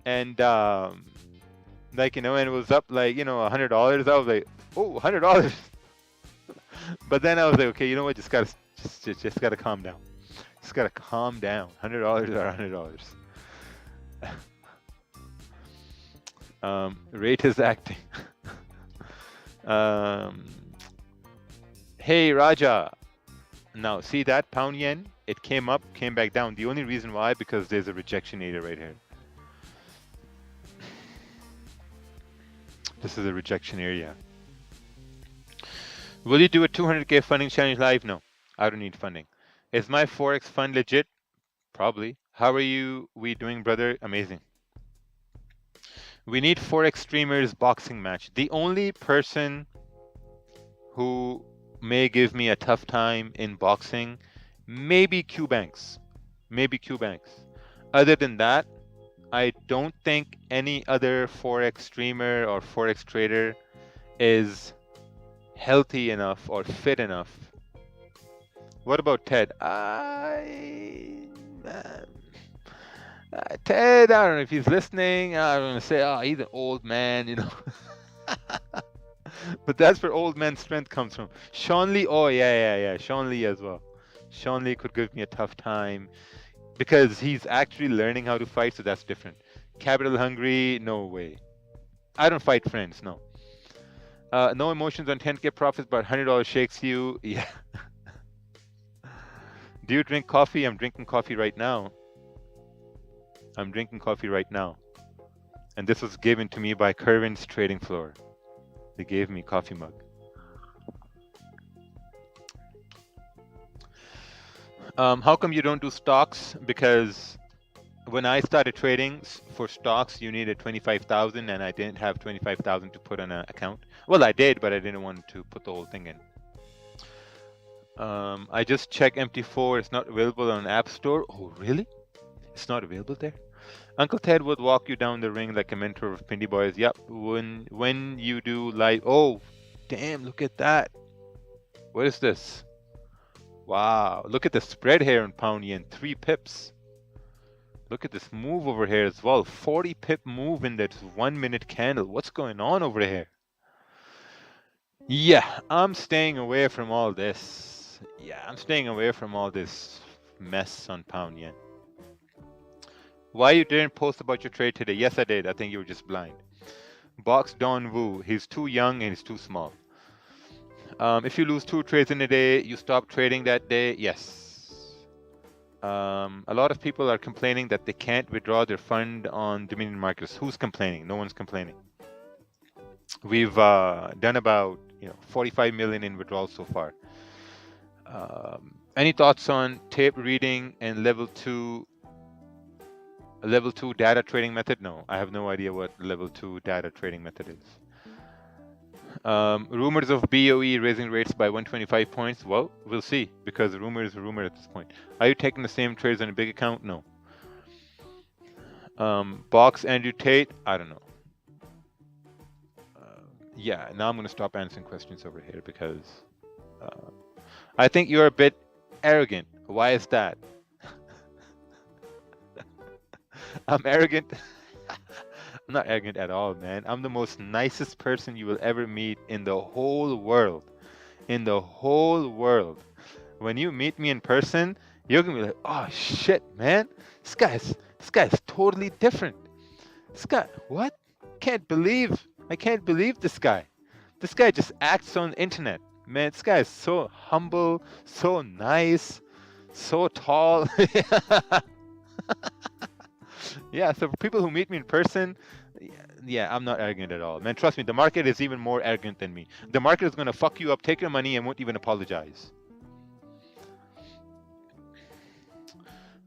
and like and it was up like $100. I was like, oh, $100. But then I was like, okay, you know what? Just gotta calm down. Just gotta calm down. $100 are $100. Rate is acting. Hey Raja. Now see that pound yen? It came up, came back down. The only reason why, because there's a rejection area right here. This is a rejection area. Will you do a 200K funding challenge live? No, I don't need funding. Is my Forex fund legit? Probably. How are we doing, brother? Amazing. We need Forex streamers boxing match. The only person who may give me a tough time in boxing, maybe Qbanks. Maybe Qbanks. Other than that, I don't think any other Forex streamer or Forex trader is healthy enough or fit enough. What about Ted? Ted, I don't know if he's listening. I'm gonna say, he's an old man, But that's where old man strength comes from. Sean Lee, oh yeah. Sean Lee as well. Sean Lee could give me a tough time because he's actually learning how to fight, so that's different. Capital hungry, no way. I don't fight friends, no. No emotions on 10K profits, but $100 shakes you. Yeah. Do you drink coffee? I'm drinking coffee right now. I'm drinking coffee right now. And this was given to me by Kerwin's Trading Floor. They gave me a coffee mug. How come you don't do stocks? Because when I started trading for stocks, you needed 25,000, and I didn't have 25,000 to put on an account. Well, I did, but I didn't want to put the whole thing in. I just checked MT4. It's not available on App Store. Oh, really? It's not available there? Uncle Ted would walk you down the ring like a mentor of Pindy Boys. Yep. When you do live. Oh, damn! Look at that. What is this? Wow! Look at the spread here in pound yen. 3 pips. Look at this move over here as well. 40 pip move in that 1 minute candle. What's going on over here? Yeah, I'm staying away from all this. Yeah, I'm staying away from all this mess on pound yen. Why you didn't post about your trade today? Yes, I did. I think you were just blind. Box Don Wu. He's too young and he's too small. If you lose 2 trades in a day, you stop trading that day? Yes. A lot of people are complaining that they can't withdraw their fund on Dominion markets. Who's complaining? No one's complaining. We've done about 45 million in withdrawals so far. Any thoughts on tape reading and level 2 data trading method? No, I have no idea what level 2 data trading method is. Rumors of BOE raising rates by 125 points. Well, we'll see, because rumor is a rumor at this point. Are you taking the same trades on a big account? No. Box Andrew Tate? I don't know. Yeah, now I'm going to stop answering questions over here because I think you're a bit arrogant. Why is that? I'm arrogant. I'm not arrogant at all, man. I'm the most nicest person you will ever meet in the whole world. In the whole world. When you meet me in person, you're gonna be like, oh shit, man. This guy's totally different. This guy, what? I can't believe this guy. This guy just acts on the internet. Man, this guy is so humble, so nice, so tall. Yeah, so for people who meet me in person, yeah, I'm not arrogant at all. Man, trust me, the market is even more arrogant than me. The market is going to fuck you up, take your money, and won't even apologize.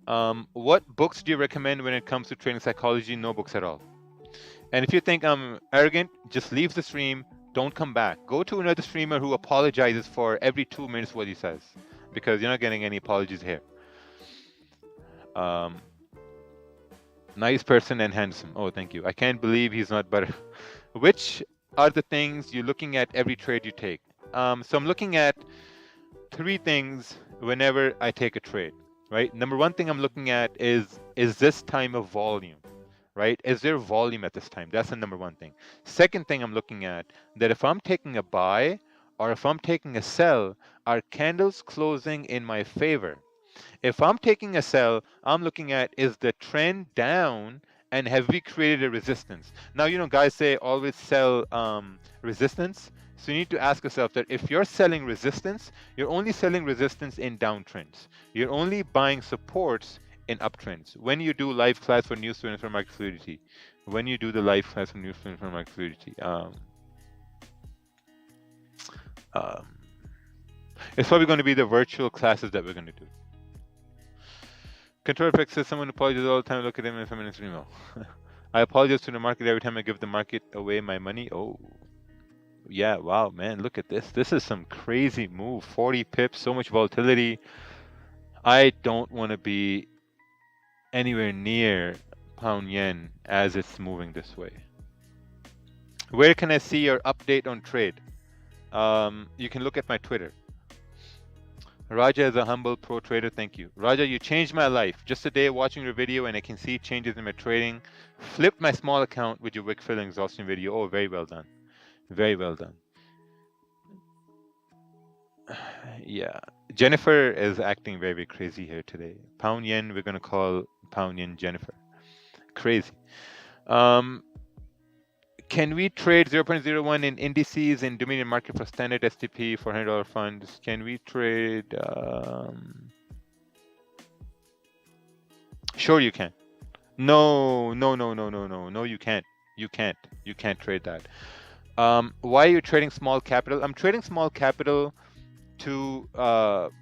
What books do you recommend when it comes to trading psychology? No books at all. And if you think I'm arrogant, just leave the stream. Don't come back. Go to another streamer who apologizes for every 2 minutes what he says, because you're not getting any apologies here. Um, nice person and handsome. Oh, thank you. I can't believe he's not better. Which are the things you're looking at every trade you take? So I'm looking at 3 things whenever I take a trade, right? Number one thing I'm looking at is this time of volume, right? Is there volume at this time? That's the number one thing. Second thing I'm looking at, that if I'm taking a buy or if I'm taking a sell, are candles closing in my favor? If I'm taking a sell, I'm looking at, is the trend down and have we created a resistance? Now, guys say always sell resistance. So you need to ask yourself that if you're selling resistance, you're only selling resistance in downtrends. You're only buying supports in uptrends. When you do live class for new students for market fluidity, when you do the live class for new students for market fluidity, it's probably going to be the virtual classes that we're going to do. Control Effect says someone apologizes all the time. Look at him if I'm in his email. I apologize to the market every time I give the market away my money. Oh, yeah. Wow, man. Look at this. This is some crazy move. 40 pips, so much volatility. I don't want to be anywhere near pound yen as it's moving this way. Where can I see your update on trade? You can look at my Twitter. Raja is a humble pro trader. Thank you. Raja, you changed my life. Just a day watching your video and I can see changes in my trading. Flipped my small account with your wick filling exhaustion video. Oh, very well done. Very well done. Yeah. Jennifer is acting very, very crazy here today. Pound yen, we're going to call pound yen Jennifer. Crazy. Can we trade 0.01 in indices in Dominion market for standard STP for $100 funds? Can we trade? Sure, you can. No, you can't. You can't trade that. Why are you trading small capital? I'm trading small capital to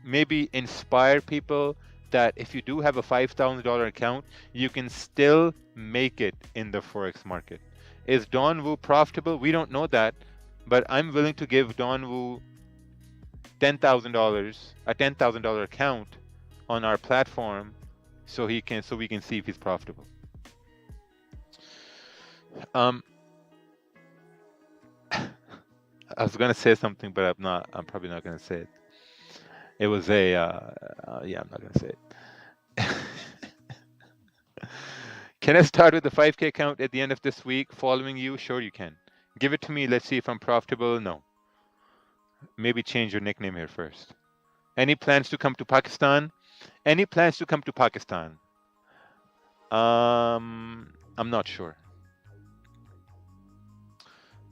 maybe inspire people that if you do have a $5,000 account, you can still make it in the Forex market. Is Don Wu profitable? We don't know that, but I'm willing to give Don Wu $10,000, a $10,000 account on our platform, so we can see if he's profitable. I was gonna say something, but I'm not. I'm probably not gonna say it. It was a yeah. I'm not gonna say it. Can I start with the 5K account at the end of this week following you? Sure, you can. Give it to me. Let's see if I'm profitable. No. Maybe change your nickname here first. Any plans to come to Pakistan? Any plans to come to Pakistan? I'm not sure.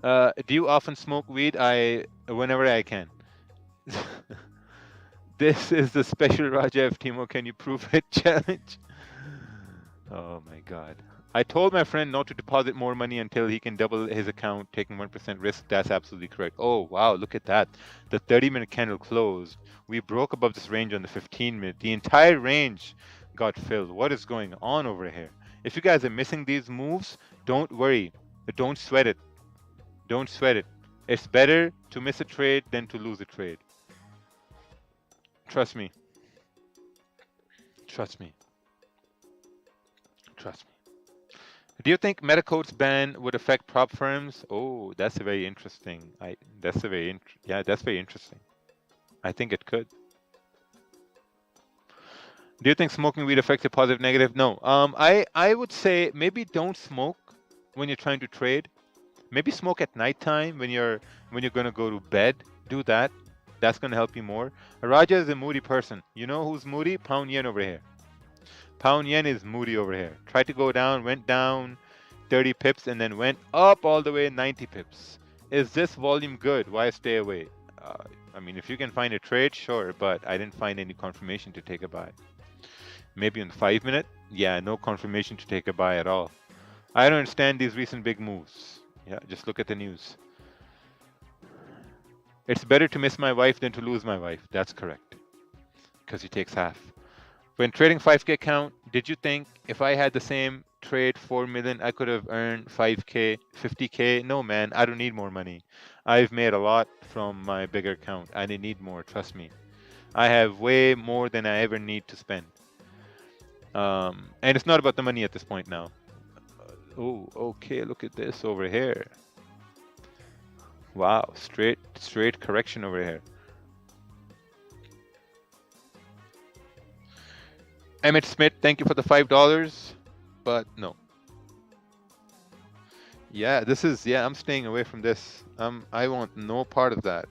Do you often smoke weed? Whenever I can. This is the special Raja F. Timo. Can you prove it challenge? Oh my God. I told my friend not to deposit more money until he can double his account, taking 1% risk. That's absolutely correct. Oh, wow. Look at that. The 30-minute candle closed. We broke above this range on the 15-minute. The entire range got filled. What is going on over here? If you guys are missing these moves, don't worry. Don't sweat it. Don't sweat it. It's better to miss a trade than to lose a trade. Trust me. Trust me. Trust me. Do you think Metacode's ban would affect prop firms? Oh, that's a very interesting. That's very interesting. I think it could. Do you think smoking weed affects a positive, negative? No. I would say maybe don't smoke when you're trying to trade. Maybe smoke at nighttime when you're gonna go to bed. Do that. That's gonna help you more. Raja is a moody person. You know who's moody? Pound yen over here. Pound yen is moody over here. Tried to go down, went down 30 pips, and then went up all the way 90 pips. Is this volume good? Why stay away? I mean, if you can find a trade, sure, but I didn't find any confirmation to take a buy. Maybe in the 5-minute? Yeah, no confirmation to take a buy at all. I don't understand these recent big moves. Yeah, just look at the news. It's better to miss my wife than to lose my wife. That's correct. Because he takes half. When trading 5K account, did you think if I had the same trade 4 million, I could have earned 5K, 50K? No, man, I don't need more money. I've made a lot from my bigger account. I didn't need more, trust me. I have way more than I ever need to spend. And it's not about the money at this point now. Oh, okay, look at this over here. Wow, straight correction over here. Emmett Smith, thank you for the $5, but no. Yeah, I'm staying away from this. I want no part of that.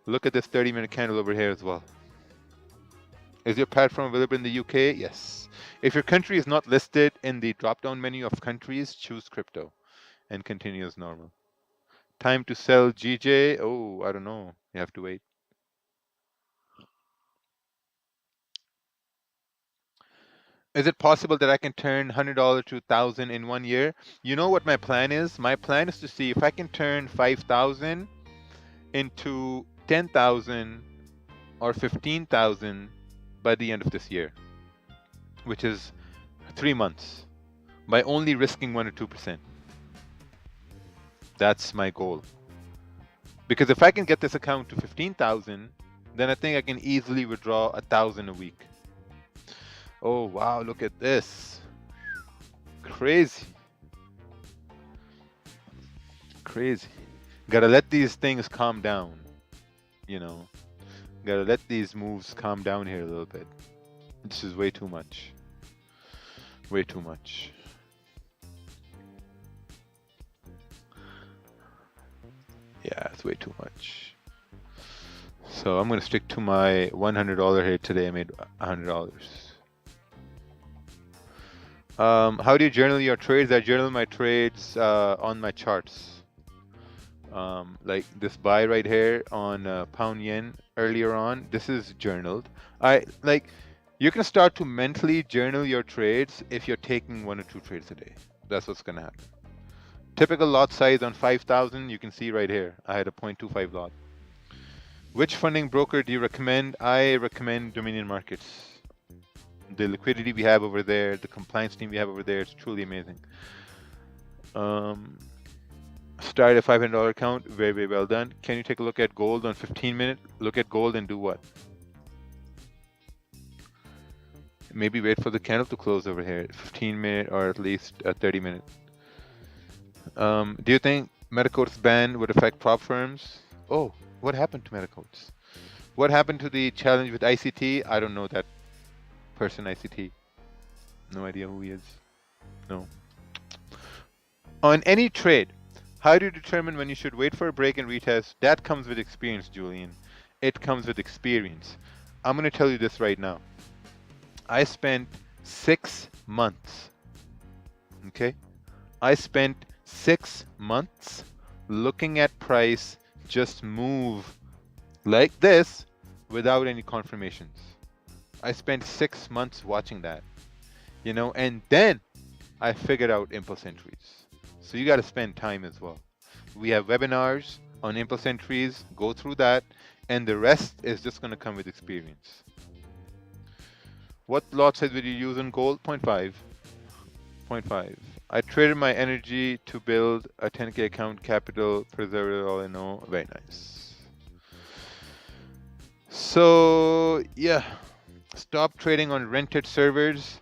Look at this 30-minute candle over here as well. Is your platform available in the UK? Yes. If your country is not listed in the drop-down menu of countries, choose crypto and continue as normal. Time to sell GJ? Oh, I don't know. You have to wait. Is it possible that I can turn $100 to 1,000 in 1 year? You know what my plan is? My plan is to see if I can turn 5,000 into 10,000 or 15,000 by the end of this year, which is 3 months, by only risking 1 or 2%. That's my goal. Because if I can get this account to 15,000, then I think I can easily withdraw 1,000 a week. Oh wow, look at this. Crazy. Crazy. Gotta let these things calm down, you know. Gotta let these moves calm down here a little bit. This is way too much. Way too much. Yeah, it's way too much. So I'm gonna stick to my $100 here today. I made $100. How do you journal your trades? I journal my trades on my charts. Like this buy right here on pound yen earlier on. This is journaled. You can start to mentally journal your trades if you're taking 1 or 2 trades a day. That's what's gonna happen. Typical lot size on 5,000. You can see right here. I had a 0.25 lot. Which funding broker do you recommend? I recommend Dominion Markets. The liquidity we have over there, the compliance team we have over there, it's truly amazing. Start a $500 account, very, very well done. Can you take a look at gold on 15-minute? Look at gold and do what? Maybe wait for the candle to close over here, 15-minute or at least a 30-minute. Do you think Metacode's ban would affect prop firms? Oh, what happened to Metacodes? What happened to the challenge with ICT? I don't know that person, ICT. No idea who he is. No. On any trade, how do you determine when you should wait for a break and retest? That comes with experience, Julian. It comes with experience. I'm going to tell you this right now. I spent 6 months, okay? I spent 6 months looking at price just move like this without any confirmations. I spent 6 months watching that, you know, and then I figured out impulse entries. So you got to spend time as well. We have webinars on impulse entries, go through that, and the rest is just going to come with experience. What lot size would you use on gold? 0.5. 0.5. I traded my energy to build a 10K account, capital, preserve it all I know. Very nice. So yeah, stop trading on rented servers.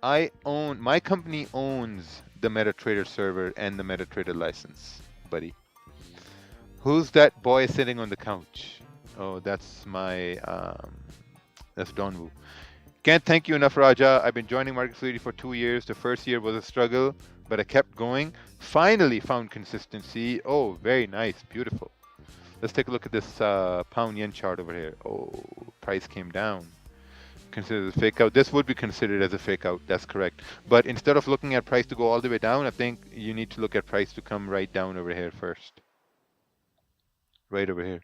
My company owns the MetaTrader server and the MetaTrader license, buddy. Who's that boy sitting on the couch? Oh, that's that's Donwu. Can't thank you enough, Raja. I've been joining Market Fluidity for 2 years. The first year was a struggle, but I kept going. Finally found consistency. Oh, very nice. Beautiful. Let's take a look at this pound yen chart over here. Oh, price came down. Considered as a fake out. This would be considered as a fake out. That's correct. But instead of looking at price to go all the way down, I think you need to look at price to come right down over here first. Right over here.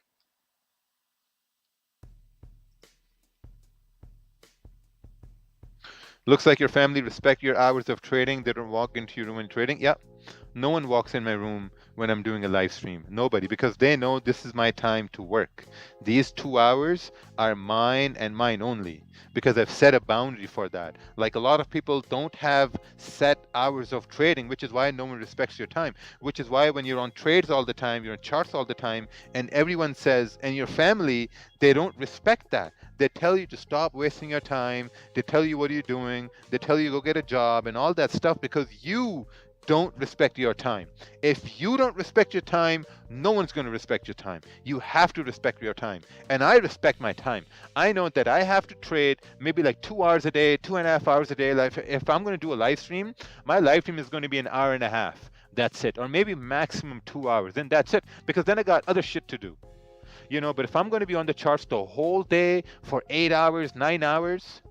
Looks like your family respect your hours of trading. They don't walk into your room and trading. Yeah. No one walks in my room when I'm doing a live stream. Nobody, because they know this is my time to work. These 2 hours are mine and mine only, because I've set a boundary for that. Like a lot of people don't have set hours of trading, which is why no one respects your time. Which is why when you're on trades all the time, you're on charts all the time, and everyone says, and your family, they don't respect that. They tell you to stop wasting your time. They tell you what are you doing. They tell you go get a job and all that stuff because you don't respect your time. If you don't respect your time, no one's going to respect your time. You have to respect your time. And I respect my time. I know that I have to trade maybe like 2 hours a day, 2.5 hours a day. Like if I'm going to do a live stream, my live stream is going to be an hour and a half. That's it. Or maybe maximum 2 hours. Then that's it. Because then I got other shit to do. You know, but if I'm going to be on the charts the whole day for 8 hours, 9 hours,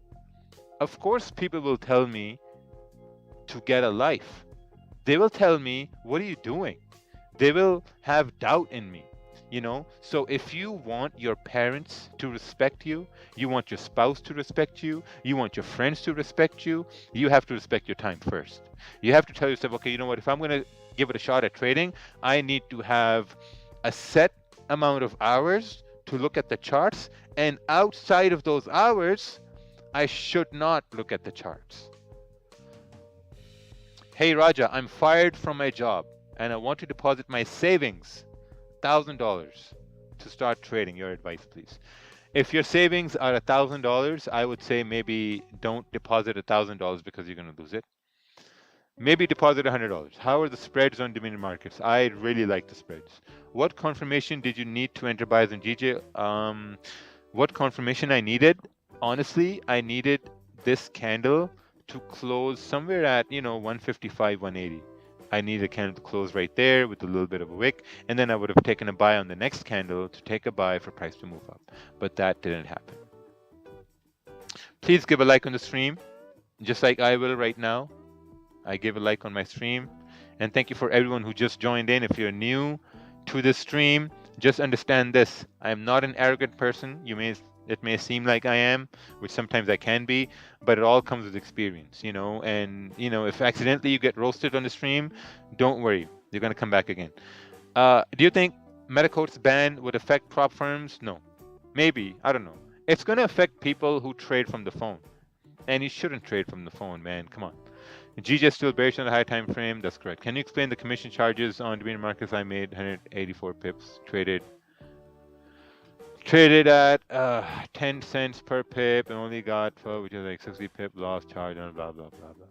of course people will tell me to get a life. They will tell me, what are you doing? They will have doubt in me, you know? So if you want your parents to respect you, you want your spouse to respect you, you want your friends to respect you, you have to respect your time first. You have to tell yourself, okay, you know what, if I'm going to give it a shot at trading, I need to have a set amount of hours to look at the charts, and outside of those hours, I should not look at the charts. Hey Raja, I'm fired from my job and I want to deposit my savings, $1,000, to start trading. Your advice, please. If your savings are $1,000, I would say maybe don't deposit $1,000 because you're going to lose it. Maybe deposit $100. How are the spreads on Dominion markets? I really like the spreads. What confirmation did you need to enter buys on GJ? What confirmation I needed? Honestly, I needed this candle to close somewhere at 155, 180. I needed a candle to close right there with a little bit of a wick, and then I would have taken a buy on the next candle to take a buy for price to move up, but that didn't happen. Please give a like on the stream, just like I will right now. I give a like on my stream, and thank you for everyone who just joined in. If you're new to this stream, just understand this: I am not an arrogant person. It may seem like I am, which sometimes I can be, but it all comes with experience, and if accidentally you get roasted on the stream, don't worry, you're going to come back again. Do you think Metacode's ban would affect prop firms? No. Maybe, I don't know. It's going to affect people who trade from the phone, and you shouldn't trade from the phone, man. Come on. GJ still bearish on the high time frame. That's correct. Can you explain the commission charges on Dominion markets? I made 184 pips, traded at 10 cents per pip and only got 12, which is like 60 pip loss charge and blah blah blah blah.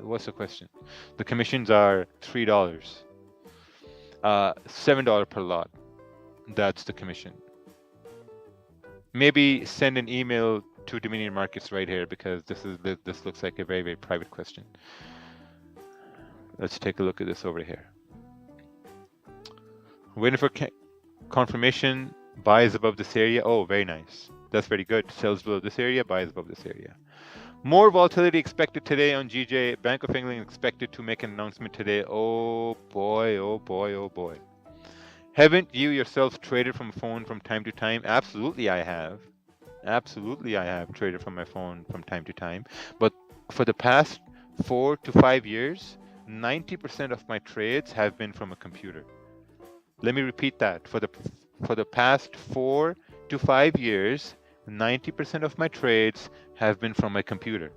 What's the question? The commissions are $3, $7 per lot. That's the commission. Maybe send an email to Dominion Markets right here, because this looks like a very, very private question. Let's take a look at this over here. Waiting for confirmation. Buys above this area. Oh, very nice. That's very good. Sells below this area, buys above this area. More volatility expected today on GJ. Bank of England expected to make an announcement today. Oh boy, oh boy, oh boy. Haven't you yourself traded from a phone from time to time? Absolutely I have. Absolutely I have traded from my phone from time to time. But for the past 4 to 5 years, 90% of my trades have been from a computer. Let me repeat that. For the past 4 to 5 years, 90% of my trades have been from my computer.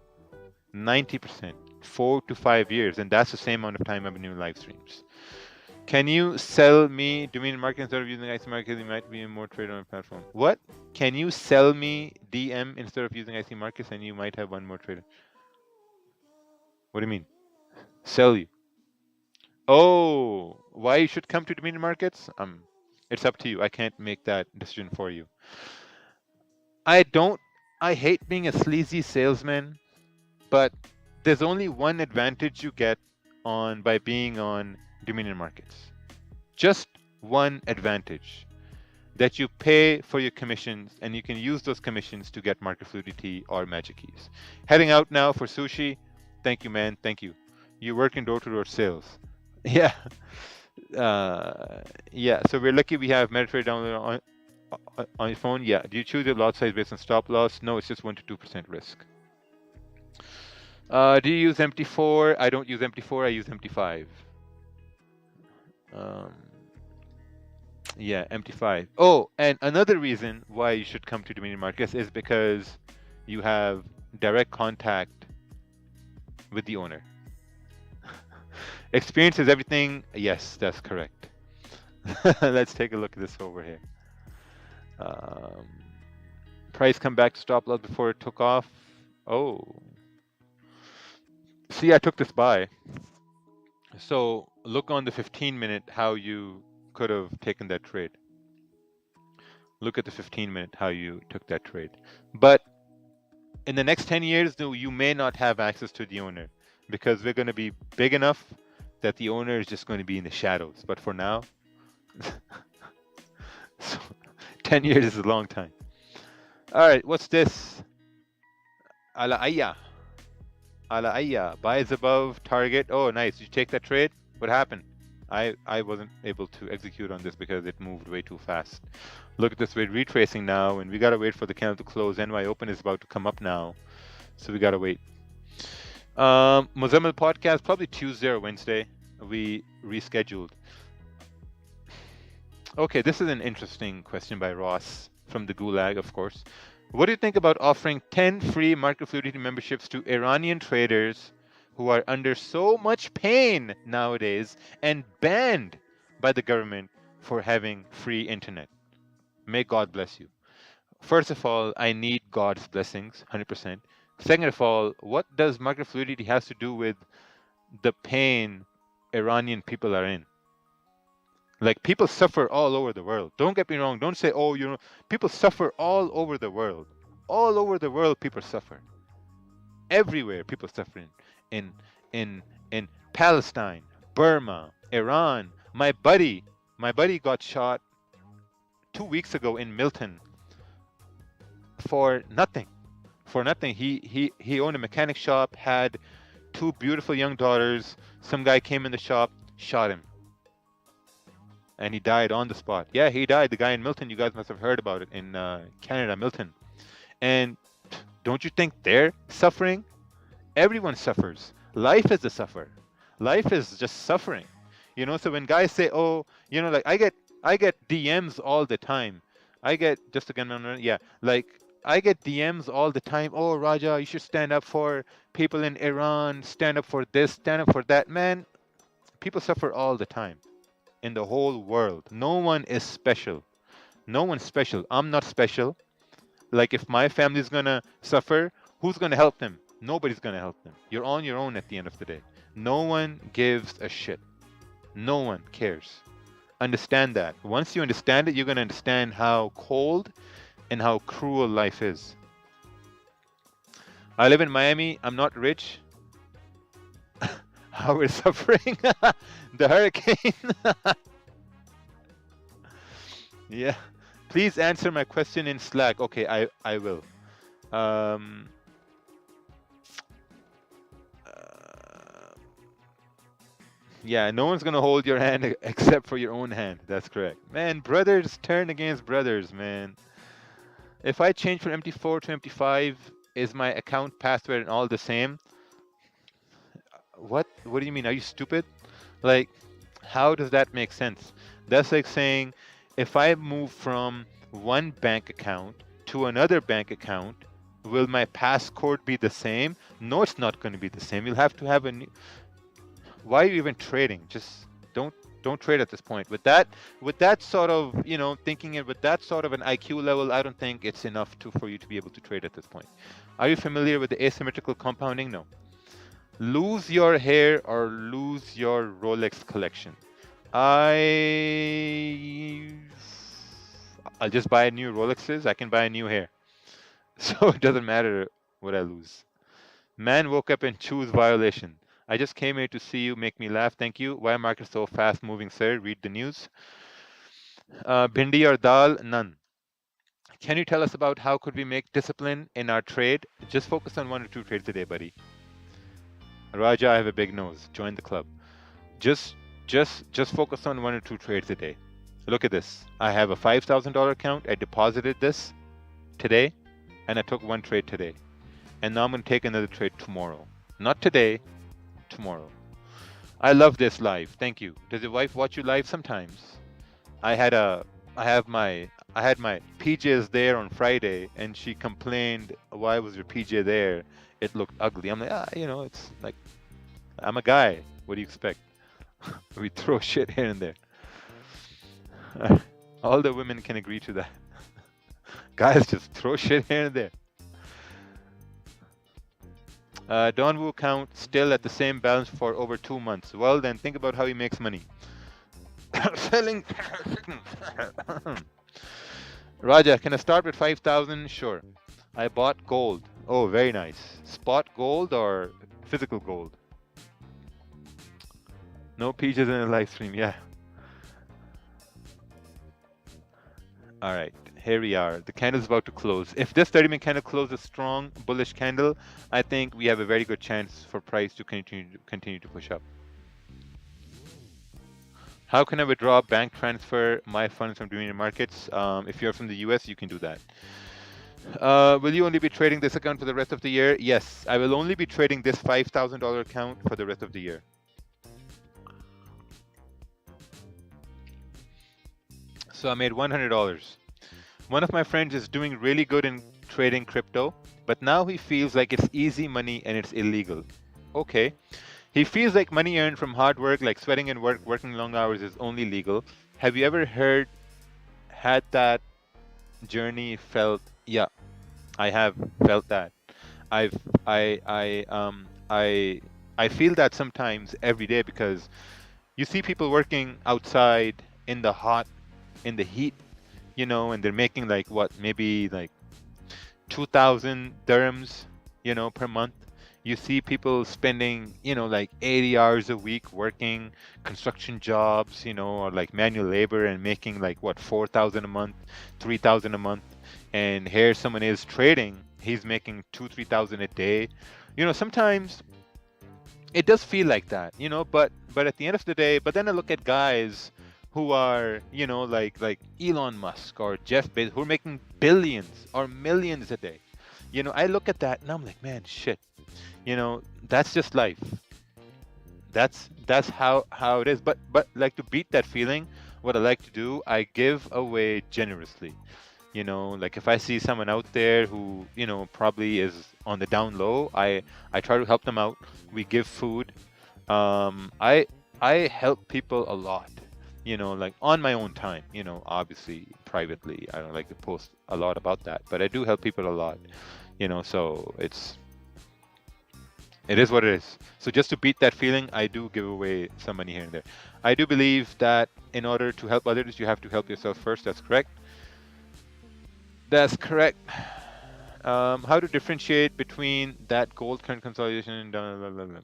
90%, 4 to 5 years, and that's the same amount of time I've been doing live streams. Can you sell me Dominion market instead of using IC market? You might be more trade on a platform. What? Can you sell me DM instead of using IC markets, and you might have one more trader? What do you mean? Sell you? Oh, why you should come to Dominion markets? It's up to you. I can't make that decision for you. I hate being a sleazy salesman, but there's only one advantage you get by being on Dominion markets. Just one advantage, that you pay for your commissions and you can use those commissions to get market fluidity or magic keys. Heading out now for sushi. Thank you, man. Thank you. You work in door-to-door sales. Yeah. Yeah. So we're lucky we have MetaTrader downloaded on your phone. Yeah. Do you choose your lot size based on stop loss? No, it's just 1 to 2% risk. Do you use MT4? I don't use MT4. I use MT5. Um, yeah, MT5. Oh, and another reason why you should come to Dominion Markets is because you have direct contact with the owner. Experience is everything. Yes, that's correct. Let's take a look at this over here. Um, price come back to stop loss before it took off. Oh, see, I took this buy. So look on the 15-minute how you could have taken that trade. Look at the 15-minute how you took that trade. But in the next 10 years, though, you may not have access to the owner because we're going to be big enough that the owner is just going to be in the shadows. But for now, so 10 years is a long time. All right, what's this? Ala Aya. Ala Aya. Buys above target. Oh, nice. Did you take that trade? What happened? I wasn't able to execute on this because it moved way too fast. Look at this. We're retracing now, and we got to wait for the candle to close. NY Open is about to come up now, so we got to wait. Mozambique podcast, probably Tuesday or Wednesday. We rescheduled. Okay, this is an interesting question by Ross from the Gulag, of course. What do you think about offering 10 free Market Fluidity memberships to Iranian traders who are under so much pain nowadays and banned by the government for having free internet? May God bless you. First of all, I need God's blessings, 100%. Second of all, what does Market Fluidity has to do with the pain Iranian people are in? Like, people suffer all over the world. Don't get me wrong. Don't say, oh, people suffer all over the world. All over the world, people suffer. Everywhere, people suffering. In Palestine, Burma, Iran. My buddy got shot 2 weeks ago in Milton for nothing. For nothing. He owned a mechanic shop, had 2 beautiful young daughters. Some guy came in the shop, shot him. And he died on the spot. Yeah, he died. The guy in Milton, you guys must have heard about it in Canada, Milton. And don't you think they're suffering? Everyone suffers. Life is a suffer. Life is just suffering. So when guys say, oh, like I get DMs all the time. I get I get DMs all the time. Oh, Raja, you should stand up for people in Iran, stand up for this, stand up for that. Man, people suffer all the time. In the whole world. No one is special. No one's special. I'm not special. Like, if my family's gonna suffer, who's gonna help them? Nobody's gonna help them. You're on your own at the end of the day. No one gives a shit. No one cares. Understand that. Once you understand it, you're gonna understand how cold and how cruel life is. I live in Miami. I'm not rich. How we're suffering. The hurricane. Yeah. Please answer my question in Slack. Okay, I will. Yeah, no one's gonna hold your hand except for your own hand. That's correct. Man, brothers turn against brothers, man. If I change from MT4 to MT5, is my account password and all the same? What do you mean? Are you stupid? Like, how does that make sense? That's like saying, if I move from one bank account to another bank account, will my passcode be the same? No, it's not going to be the same. You'll have to have a new. Why are you even trading? Just don't trade at this point. With that sort of, thinking, and with that sort of an IQ level, I don't think it's enough for you to be able to trade at this point. Are you familiar with the asymmetrical compounding? No. Lose your hair or lose your Rolex collection. I'll just buy new Rolexes. I can buy a new hair. So it doesn't matter what I lose. Man woke up and choose violation. I just came here to see you, make me laugh. Thank you. Why market so fast moving, sir? Read the news. Bhindi or dal? None. Can you tell us about how could we make discipline in our trade? Just focus on 1 or 2 trades a day, buddy. Raja, I have a big nose. Join the club. Just focus on 1 or 2 trades a day. Look at this. I have a $5,000 account. I deposited this today, and I took 1 trade today. And now I'm going to take another trade tomorrow. Not today, tomorrow. I love this live. Thank you. Does your wife watch you live sometimes? I had a, I have my, I had my PJs there on Friday, and she complained, "Why was your PJ there? It looked ugly." I'm like, it's like I'm a guy. What do you expect? We throw shit here and there. All the women can agree to that. Guys just throw shit here and there. Don Wu account still at the same balance for over 2 months. Well, then think about how he makes money. Selling. Raja, can I start with 5,000? Sure. I bought gold. Oh, very nice. Spot gold or physical gold? No peaches in a live stream. Yeah. All right. Here we are. The candle is about to close. If this 30-minute candle closes a strong bullish candle, I think we have a very good chance for price to continue to push up. How can I withdraw bank transfer my funds from doing markets? If you're from the US, you can do that. Will you only be trading this account for the rest of the year? Yes, I will only be trading this $5,000 account for the rest of the year. So I made $100. One of my friends is doing really good in trading crypto, but now he feels like it's easy money and it's illegal. Okay. He feels like money earned from hard work, like sweating and working long hours, is only legal. Have you ever had that journey, felt? Yeah, I have felt that. I've, I feel that sometimes every day, because you see people working outside in the hot, in the heat, and they're making like what, maybe like 2,000 dirhams, per month. You see people spending, like 80 hours a week working construction jobs, or like manual labor, and making like what, 4,000 a month, 3,000 a month. And here someone is trading, he's making 2-3,000 a day. Sometimes it does feel like that, but at the end of the day, but then I look at guys who are, like Elon Musk or Jeff Bezos, who are making billions or millions a day. I look at that and I'm like, man, shit. That's just life. That's how it is. But like, to beat that feeling, what I like to do, I give away generously. Like if I see someone out there who, probably is on the down low, I try to help them out. We give food. I help people a lot, like on my own time, obviously privately. I don't like to post a lot about that, but I do help people a lot, so it is what it is. So just to beat that feeling, I do give away some money here and there. I do believe that in order to help others, you have to help yourself first. That's correct. That's correct. How to differentiate between that gold current consolidation and blah, blah, blah, blah.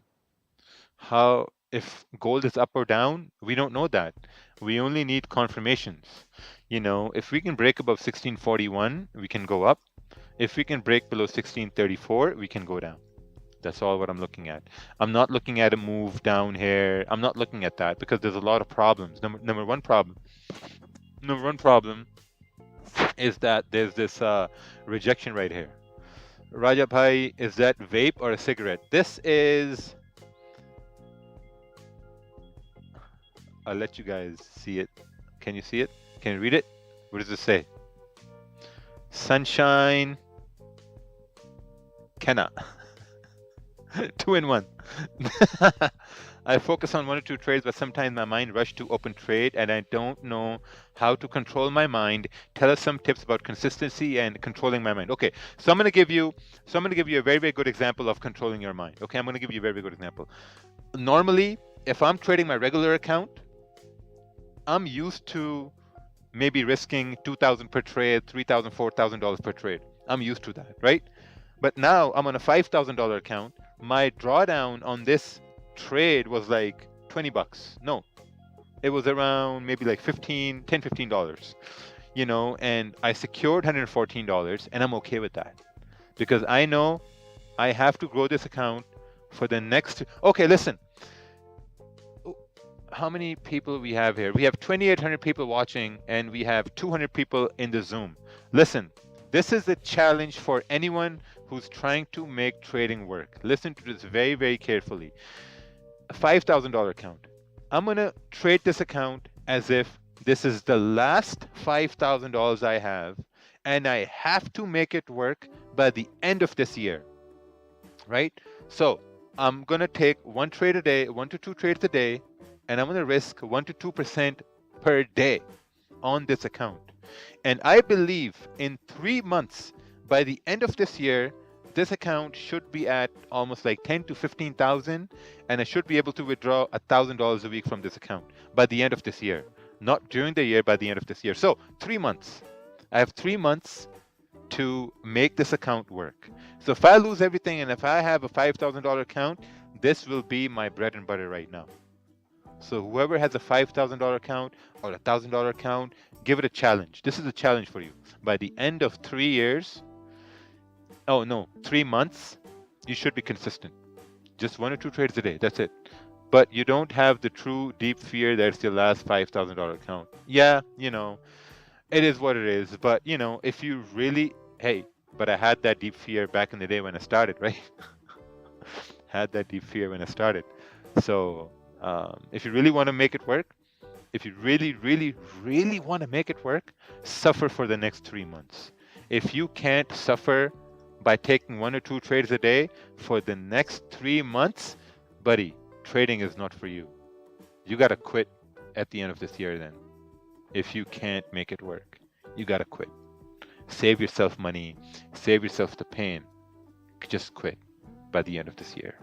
How, if gold is up or down, we don't know that. We only need confirmations. If we can break above 1641, we can go up. If we can break below 1634, we can go down. That's all what I'm looking at. I'm not looking at a move down here. I'm not looking at that, because there's a lot of problems. Number one problem is that there's this rejection right here. Raja Bhai, is that vape or a cigarette? This is, I'll let you guys see it. Can you see it? Can you read it? What does it say? Sunshine Kenna. 2 in 1. I focus on 1 or 2 trades, but sometimes my mind rushes to open trade and I don't know how to control my mind. Tell us some tips about consistency and controlling my mind. Okay, so I'm going to give you a very, very good example of controlling your mind. Okay, I'm going to give you a very, very good example. Normally, if I'm trading my regular account, I'm used to maybe risking $2,000 per trade, $3,000, $4,000 per trade. I'm used to that, right? But now I'm on a $5,000 account. My drawdown on this trade was like 20 bucks. No, it was around maybe like $15, and I secured $114, and I'm okay with that, because I know I have to grow this account for the next. Okay, listen. How many people we have here? We have 2,800 people watching, and we have 200 people in the Zoom. Listen, this is a challenge for anyone who's trying to make trading work. Listen to this very, very carefully. a $5,000 account. I'm going to trade this account as if this is the last $5,000 I have, and I have to make it work by the end of this year, right? So I'm going to take one trade a day, 1 to 2 trades a day, and I'm going to risk 1 to 2% per day on this account. And I believe in 3 months, by the end of this year, this account should be at almost like 10 to 15,000, and I should be able to withdraw $1,000 a week from this account by the end of this year. Not during the year, by the end of this year. So 3 months. I have 3 months to make this account work. So if I lose everything and if I have a $5,000 account, this will be my bread and butter right now. So whoever has a $5,000 account or a $1,000 account, give it a challenge. This is a challenge for you. By the end of 3 years, 3 months, you should be consistent. Just 1 or 2 trades a day. That's it. But you don't have the true deep fear that it's your last $5,000 account. Yeah, it is what it is. But, if you really, but I had that deep fear back in the day when I started, right? Had that deep fear when I started. So if you really want to make it work, if you really, really, really want to make it work, suffer for the next 3 months. If you can't suffer by taking 1 or 2 trades a day for the next 3 months, buddy, trading is not for you. You got to quit at the end of this year then. If you can't make it work, you got to quit. Save yourself money, save yourself the pain. Just quit by the end of this year.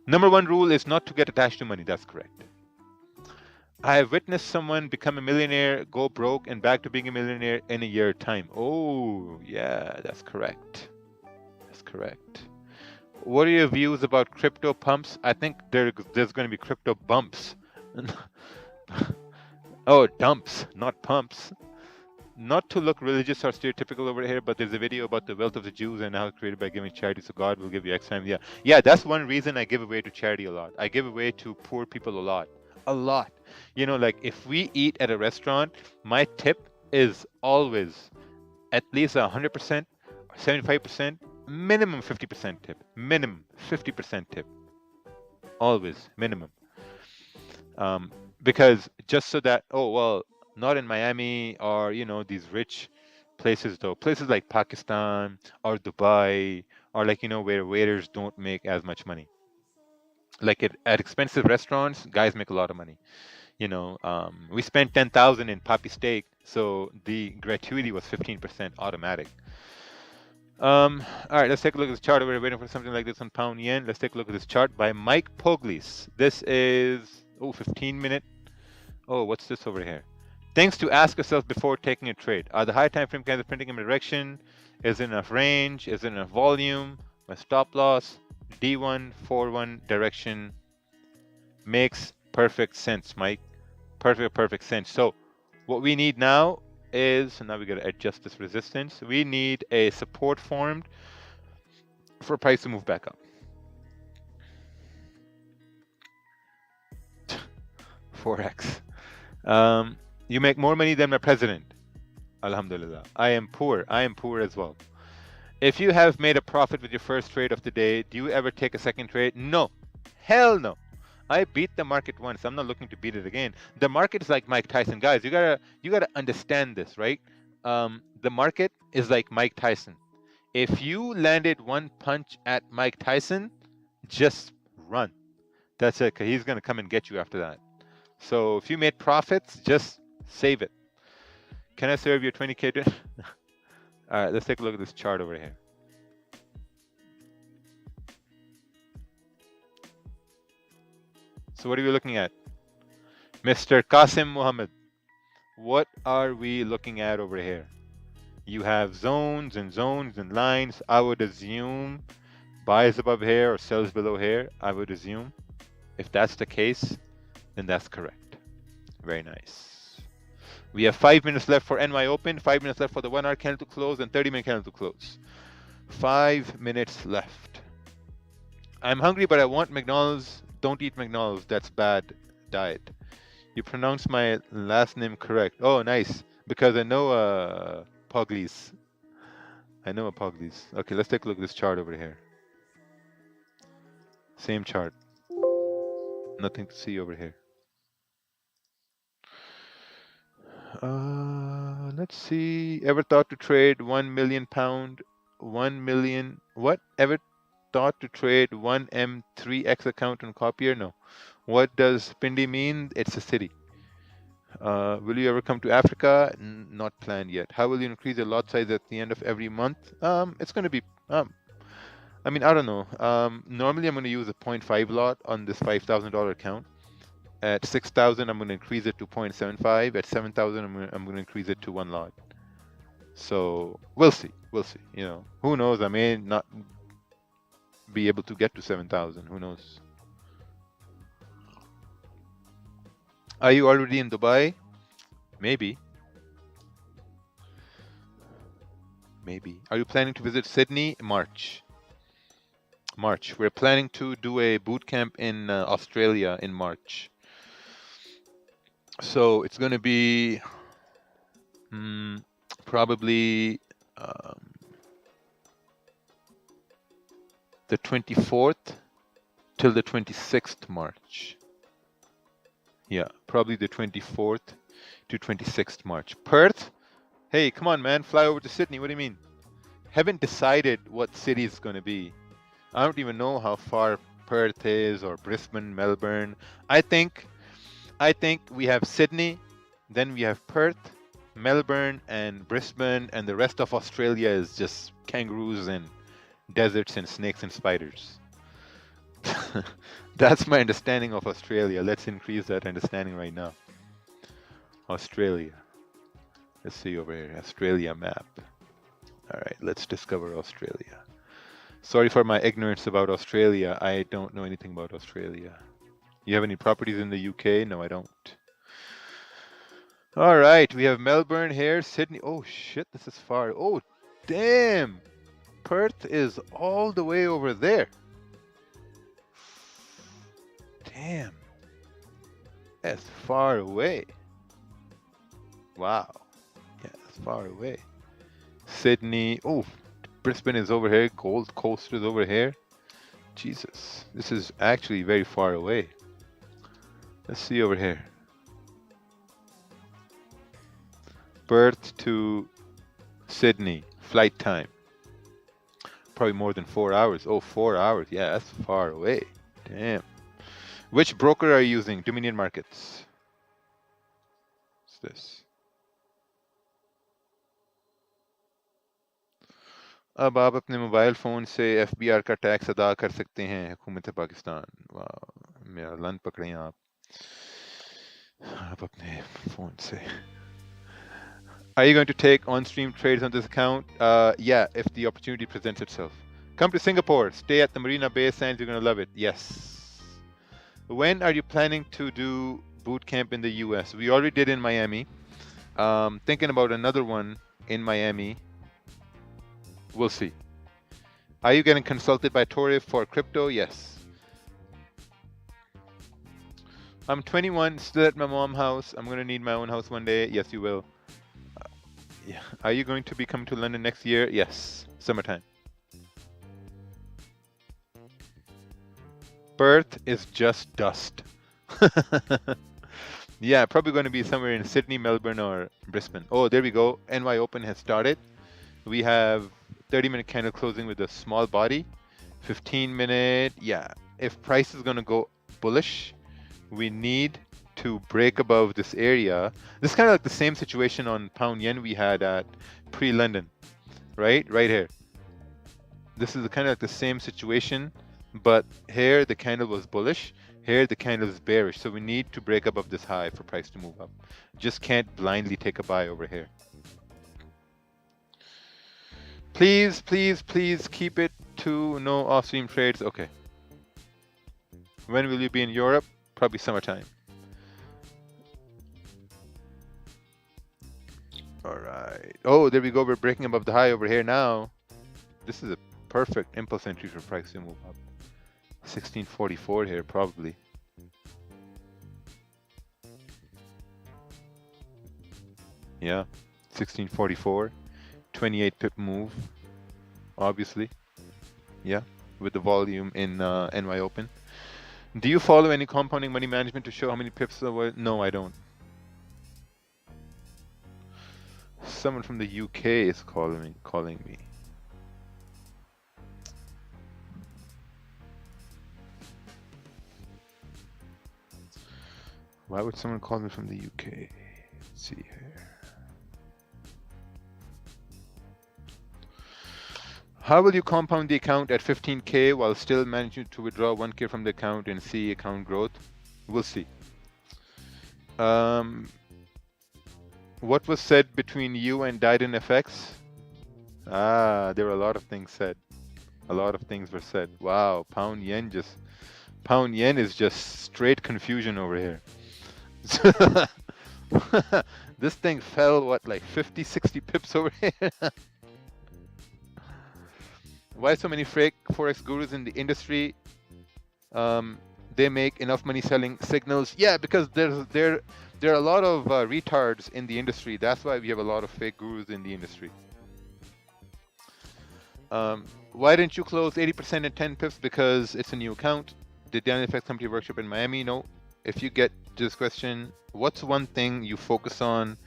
Number 1 rule is not to get attached to money. That's correct. I have witnessed someone become a millionaire, go broke, and back to being a millionaire in a year time. Oh, yeah, that's correct. That's correct. What are your views about crypto pumps? I think there's going to be crypto bumps. Oh, dumps, not pumps. Not to look religious or stereotypical over here, but there's a video about the wealth of the Jews and how it's created by giving charity, so God will give you X times. Yeah, that's one reason I give away to charity a lot. I give away to poor people a lot. Like if we eat at a restaurant, my tip is always at least 100%, 75%, minimum 50% tip. Minimum 50% tip. Always, minimum. Because just so that, not in Miami or, these rich places though. Places like Pakistan or Dubai or where waiters don't make as much money. Like at expensive restaurants, guys make a lot of money. We spent 10,000 in Papi steak, so the gratuity was 15% automatic. All right, let's take a look at this chart. We're waiting for something like this on pound yen. Let's take a look at this chart by Mike Poglis. This is 15-minute. What's this over here? Things to ask yourself before taking a trade. Are the high time frame candles printing in a direction? Is it enough range? Is it enough volume? My stop loss, D1, 4-1 direction. Makes perfect sense, Mike. Perfect sense. So what we need now is, now we got to adjust this resistance. We need a support formed for price to move back up. Forex. You make more money than my president. Alhamdulillah. I am poor as well. If you have made a profit with your first trade of the day, do you ever take a second trade? No. Hell no. I beat the market once. I'm not looking to beat it again. The market is like Mike Tyson. Guys, you gotta understand this, right? The market is like Mike Tyson. If you landed one punch at Mike Tyson, just run. That's it, because he's gonna come and get you after that. So if you made profits, just save it. Can I serve your 20K? All right, let's take a look at this chart over here. So what are we looking at? Mr. Qasim Muhammad, what are we looking at over here? You have zones and lines. I would assume buys above here or sells below here. I would assume. If that's the case, then that's correct. Very nice. We have 5 minutes left for NY Open, 5 minutes left for the 1 hour candle to close, and 30-minute candle to close. 5 minutes left. I'm hungry, but I want McDonald's. Don't eat McDonald's. That's bad diet. You pronounce my last name correct. Oh, nice. Because I know Poglis. I know a Poglis. Okay, let's take a look at this chart over here. Same chart. Nothing to see over here. Let's see. Ever thought to trade £1 million, 1 million? What? Ever thought to trade 1M3X account on Copier? No. What does Pindi mean? It's a city. Will you ever come to Africa? Not planned yet. How will you increase your lot size at the end of every month? It's going to be, I mean, I don't know. Normally I'm going to use a 0.5 lot on this $5,000 account. At 6,000, I'm going to increase it to 0.75. At 7,000, I'm going to increase it to 1 lot. So we'll see. We'll see. You know, who knows? I may not be able to get to 7,000. Who knows? Are you already in Dubai? Maybe. Maybe. Are you planning to visit Sydney? March. March. We're planning to do a boot camp in Australia in March. So it's going to be probably the 24th till the 26th March. Yeah, probably the 24th to 26th March. Perth? Hey, come on, man. Fly over to Sydney. What do you mean? Haven't decided what city it's going to be. I don't even know how far Perth is or Brisbane, Melbourne. I think we have Sydney, then we have Perth, Melbourne, and Brisbane, and the rest of Australia is just kangaroos and deserts and snakes and spiders. That's my understanding of Australia. Let's increase that understanding right now. Australia. Let's see over here. Australia map. All right, let's discover Australia. Sorry for my ignorance about Australia. I don't know anything about Australia. You have any properties in the UK? No, I don't. All right, we have Melbourne here, Sydney. Oh shit, this is far. Oh, damn. Perth is all the way over there. Damn. That's far away. Wow. Yeah, that's far away. Sydney. Oh, Brisbane is over here. Gold Coast is over here. Jesus, this is actually very far away. Let's see over here. Perth to Sydney, flight time. Probably more than 4 hours. Oh, 4 hours. Yeah, that's far away. Damn. Which broker are you using? Dominion Markets. What's this? अब आप अपने mobile phone से FBR का tax अदा कर सकते हैं हुकूमत पाकिस्तान। वाह, मेरा लन पकड़े आप अपने फ़ोन से। Are you going to take on-stream trades on this account? Yeah, if the opportunity presents itself. Come to Singapore, stay at the Marina Bay Sands, you're going to love it. Yes. When are you planning to do boot camp in the US? We already did in Miami. Thinking about another one in Miami. We'll see. Are you getting consulted by Torif for crypto? Yes. I'm 21, still at my mom's house. I'm going to need my own house one day. Yes, you will. Yeah. Are you going to be coming to London next year? Yes. Summertime. Perth is just dust. Yeah, probably going to be somewhere in Sydney, Melbourne, or Brisbane. Oh, there we go. NY Open has started. We have 30-minute candle closing with a small body. 15-minute. Yeah. If price is going to go bullish, we need to break above this area. This is kind of like the same situation on pound yen we had at pre-London, right? Right here. This is kind of like the same situation, but here the candle was bullish. Here the candle is bearish. So we need to break above this high for price to move up. Just can't blindly take a buy over here. Please, please, please keep it to no off-stream trades. Okay. When will you be in Europe? Probably summertime. All right. Oh, there we go. We're breaking above the high over here now. This is a perfect impulse entry for price to move up. 1644 here, probably. Yeah, 1644. 28 pip move, obviously. Yeah, with the volume in NY Open. Do you follow any compounding money management to show how many pips there were? No, I don't. Someone from the UK is calling me. Why would someone call me from the UK? Let's see here. How will you compound the account at 15K while still managing to withdraw 1K from the account and see account growth? We'll see. What was said between you and Diden FX? There were a lot of things said. A lot of things were said. Wow, pound yen is just straight confusion over here. This thing fell, what, like 50, 60 pips over here? Why so many fake Forex gurus in the industry? They make enough money selling signals. Yeah, because there are a lot of retards in the industry. That's why we have a lot of fake gurus in the industry. Why didn't you close 80% at 10 pips? Because it's a new account. Did the FX Company workshop in Miami? No. If you get this question, what's one thing you focus on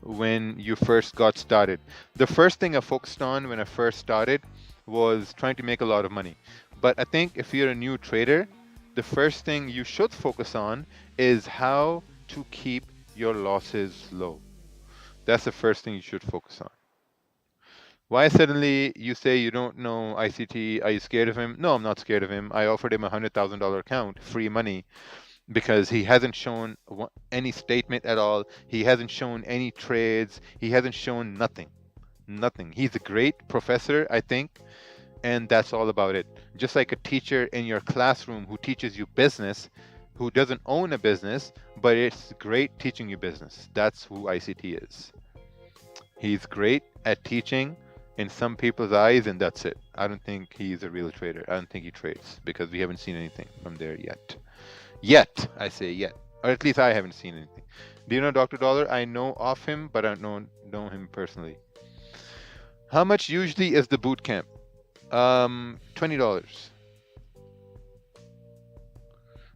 when you first got started? The first thing I focused on when I first started was trying to make a lot of money. But I think if you're a new trader, the first thing you should focus on is how to keep your losses low. That's the first thing you should focus on. Why suddenly you say you don't know ICT? Are you scared of him? No, I'm not scared of him. I offered him a $100,000 account, free money, because he hasn't shown any statement at all. He hasn't shown any trades. He hasn't shown nothing. Nothing. He's a great professor, I think, and that's all about it. Just like a teacher in your classroom who teaches you business, who doesn't own a business, but it's great teaching you business. That's who ICT is. He's great at teaching in some people's eyes, and that's it. I don't think he's a real trader. I don't think he trades because we haven't seen anything from there yet. Yet, I say yet. Or at least I haven't seen anything. Do you know Dr. Dollar? I know of him, but I don't know him personally. How much usually is the boot camp? $20.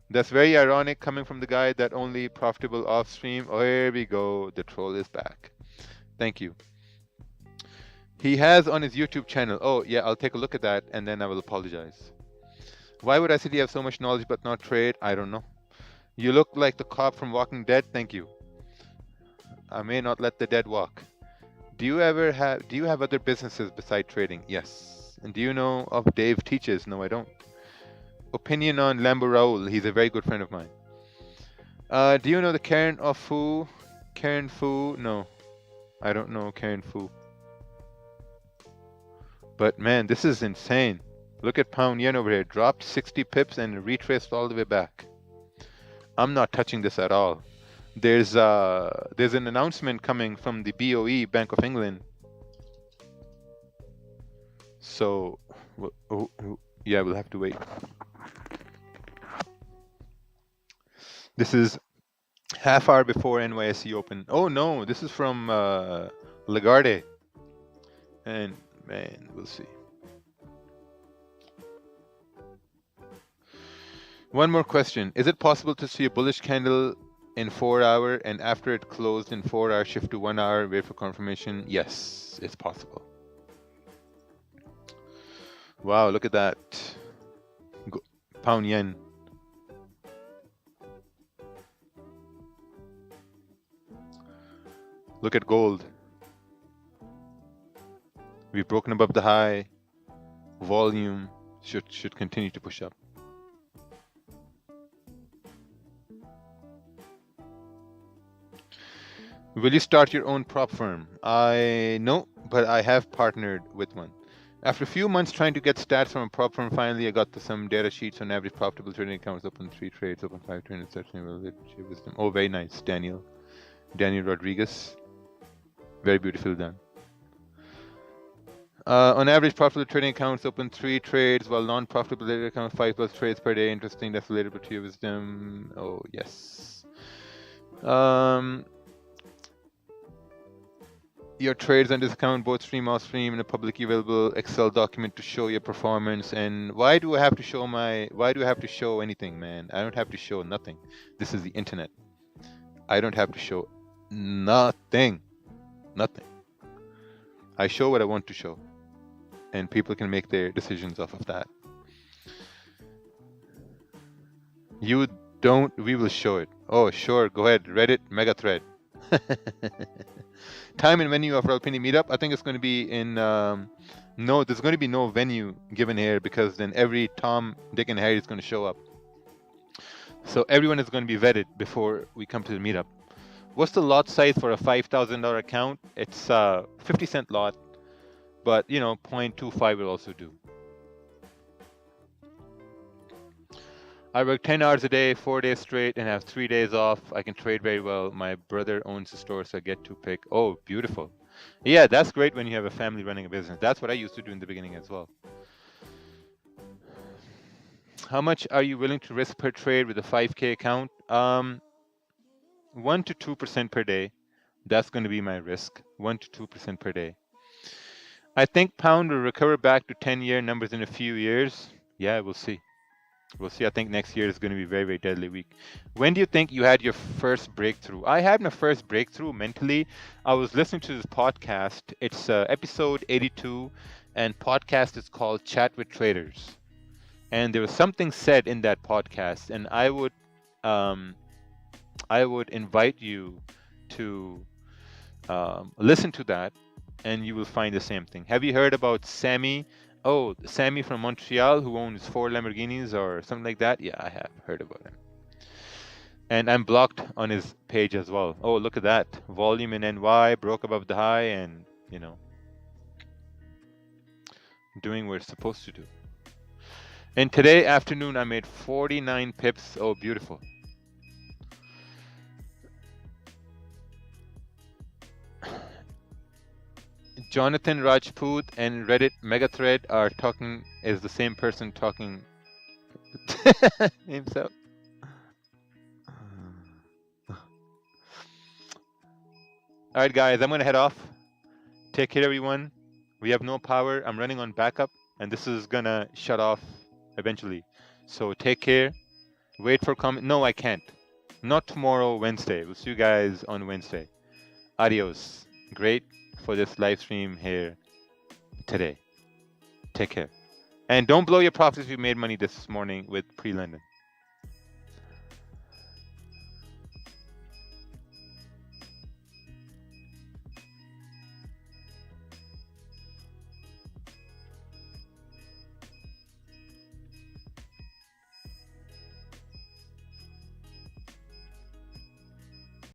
That's very ironic coming from the guy that only profitable off stream. Oh, here we go. The troll is back. Thank you. He has on his YouTube channel. Oh, yeah, I'll take a look at that and then I will apologize. Why would ICT have so much knowledge but not trade? I don't know. You look like the cop from Walking Dead. Thank you. I may not let the dead walk. Do you have other businesses beside trading? Yes. And do you know of Dave Teaches? No, I don't. Opinion on Lambo Raul. He's a very good friend of mine. Do you know the Karen of Fu? Karen Fu? No. I don't know Karen Fu. But man, this is insane. Look at pound yen over here. Dropped 60 pips and retraced all the way back. I'm not touching this at all. There's an announcement coming from the BOE, Bank of England. So, yeah, we'll have to wait. This is half hour before NYSE open. Oh no, this is from Lagarde. And man, we'll see. One more question. Is it possible to see a bullish candle in 4 hour and after it closed in 4 hour shift to 1 hour, wait for confirmation? Yes, it's possible. Wow, look at that. Pound yen. Look at gold. We've broken above the high. Volume should continue to push up. Will you start your own prop firm? No, but I have partnered with one. After a few months trying to get stats from a prop firm, finally I got some data sheets on average profitable trading accounts, open 3 trades, open 5 trades, etc. Oh, very nice, Daniel Rodriguez. Very beautiful done. On average, profitable trading accounts open 3 trades, while non-profitable trading accounts 5+ trades per day. Interesting. That's relatable to your wisdom. Oh your trades on this account, both stream off stream in a publicly available Excel document to show your performance. And why do I have to show anything, man? I don't have to show nothing. This is the internet. I don't have to show nothing. Nothing. I show what I want to show. And people can make their decisions off of that. You don't, we will show it. Oh, sure, go ahead. Reddit, mega thread. Time and venue of Rawalpindi meetup. I think it's going to be in, no, there's going to be no venue given here because then every Tom, Dick, and Harry is going to show up. So everyone is going to be vetted before we come to the meetup. What's the lot size for a $5,000 account? It's 50-cent lot, but you know, 0.25 will also do. I work 10 hours a day, 4 days straight, and have 3 days off. I can trade very well. My brother owns a store, so I get to pick. Oh, beautiful. Yeah, that's great when you have a family running a business. That's what I used to do in the beginning as well. How much are you willing to risk per trade with a 5K account? 1 to 2% per day. That's going to be my risk. 1 to 2% per day. I think pound will recover back to 10-year numbers in a few years. Yeah, we'll see. We'll see. I think next year is going to be very, very deadly week. When do you think you had your first breakthrough? I had my first breakthrough mentally. I was listening to this podcast. It's episode 82, and podcast is called Chat with Traders. And there was something said in that podcast, and I would invite you to listen to that, and you will find the same thing. Have you heard about Sammy? Oh, Sammy from Montreal, who owns 4 Lamborghinis or something like that? Yeah, I have heard about him. And I'm blocked on his page as well. Oh, look at that. Volume in NY, broke above the high, and, you know, doing what it's supposed to do. And today afternoon, I made 49 pips. Oh, beautiful. Jonathan Rajput and Reddit Megathread are talking, is the same person talking himself. All right, guys, I'm going to head off. Take care, everyone. We have no power. I'm running on backup, and this is going to shut off eventually. So take care. Wait for comment. No, I can't. Not tomorrow, Wednesday. We'll see you guys on Wednesday. Adios. Great for this live stream here today. Take care. And don't blow your profits if you made money this morning with pre-London.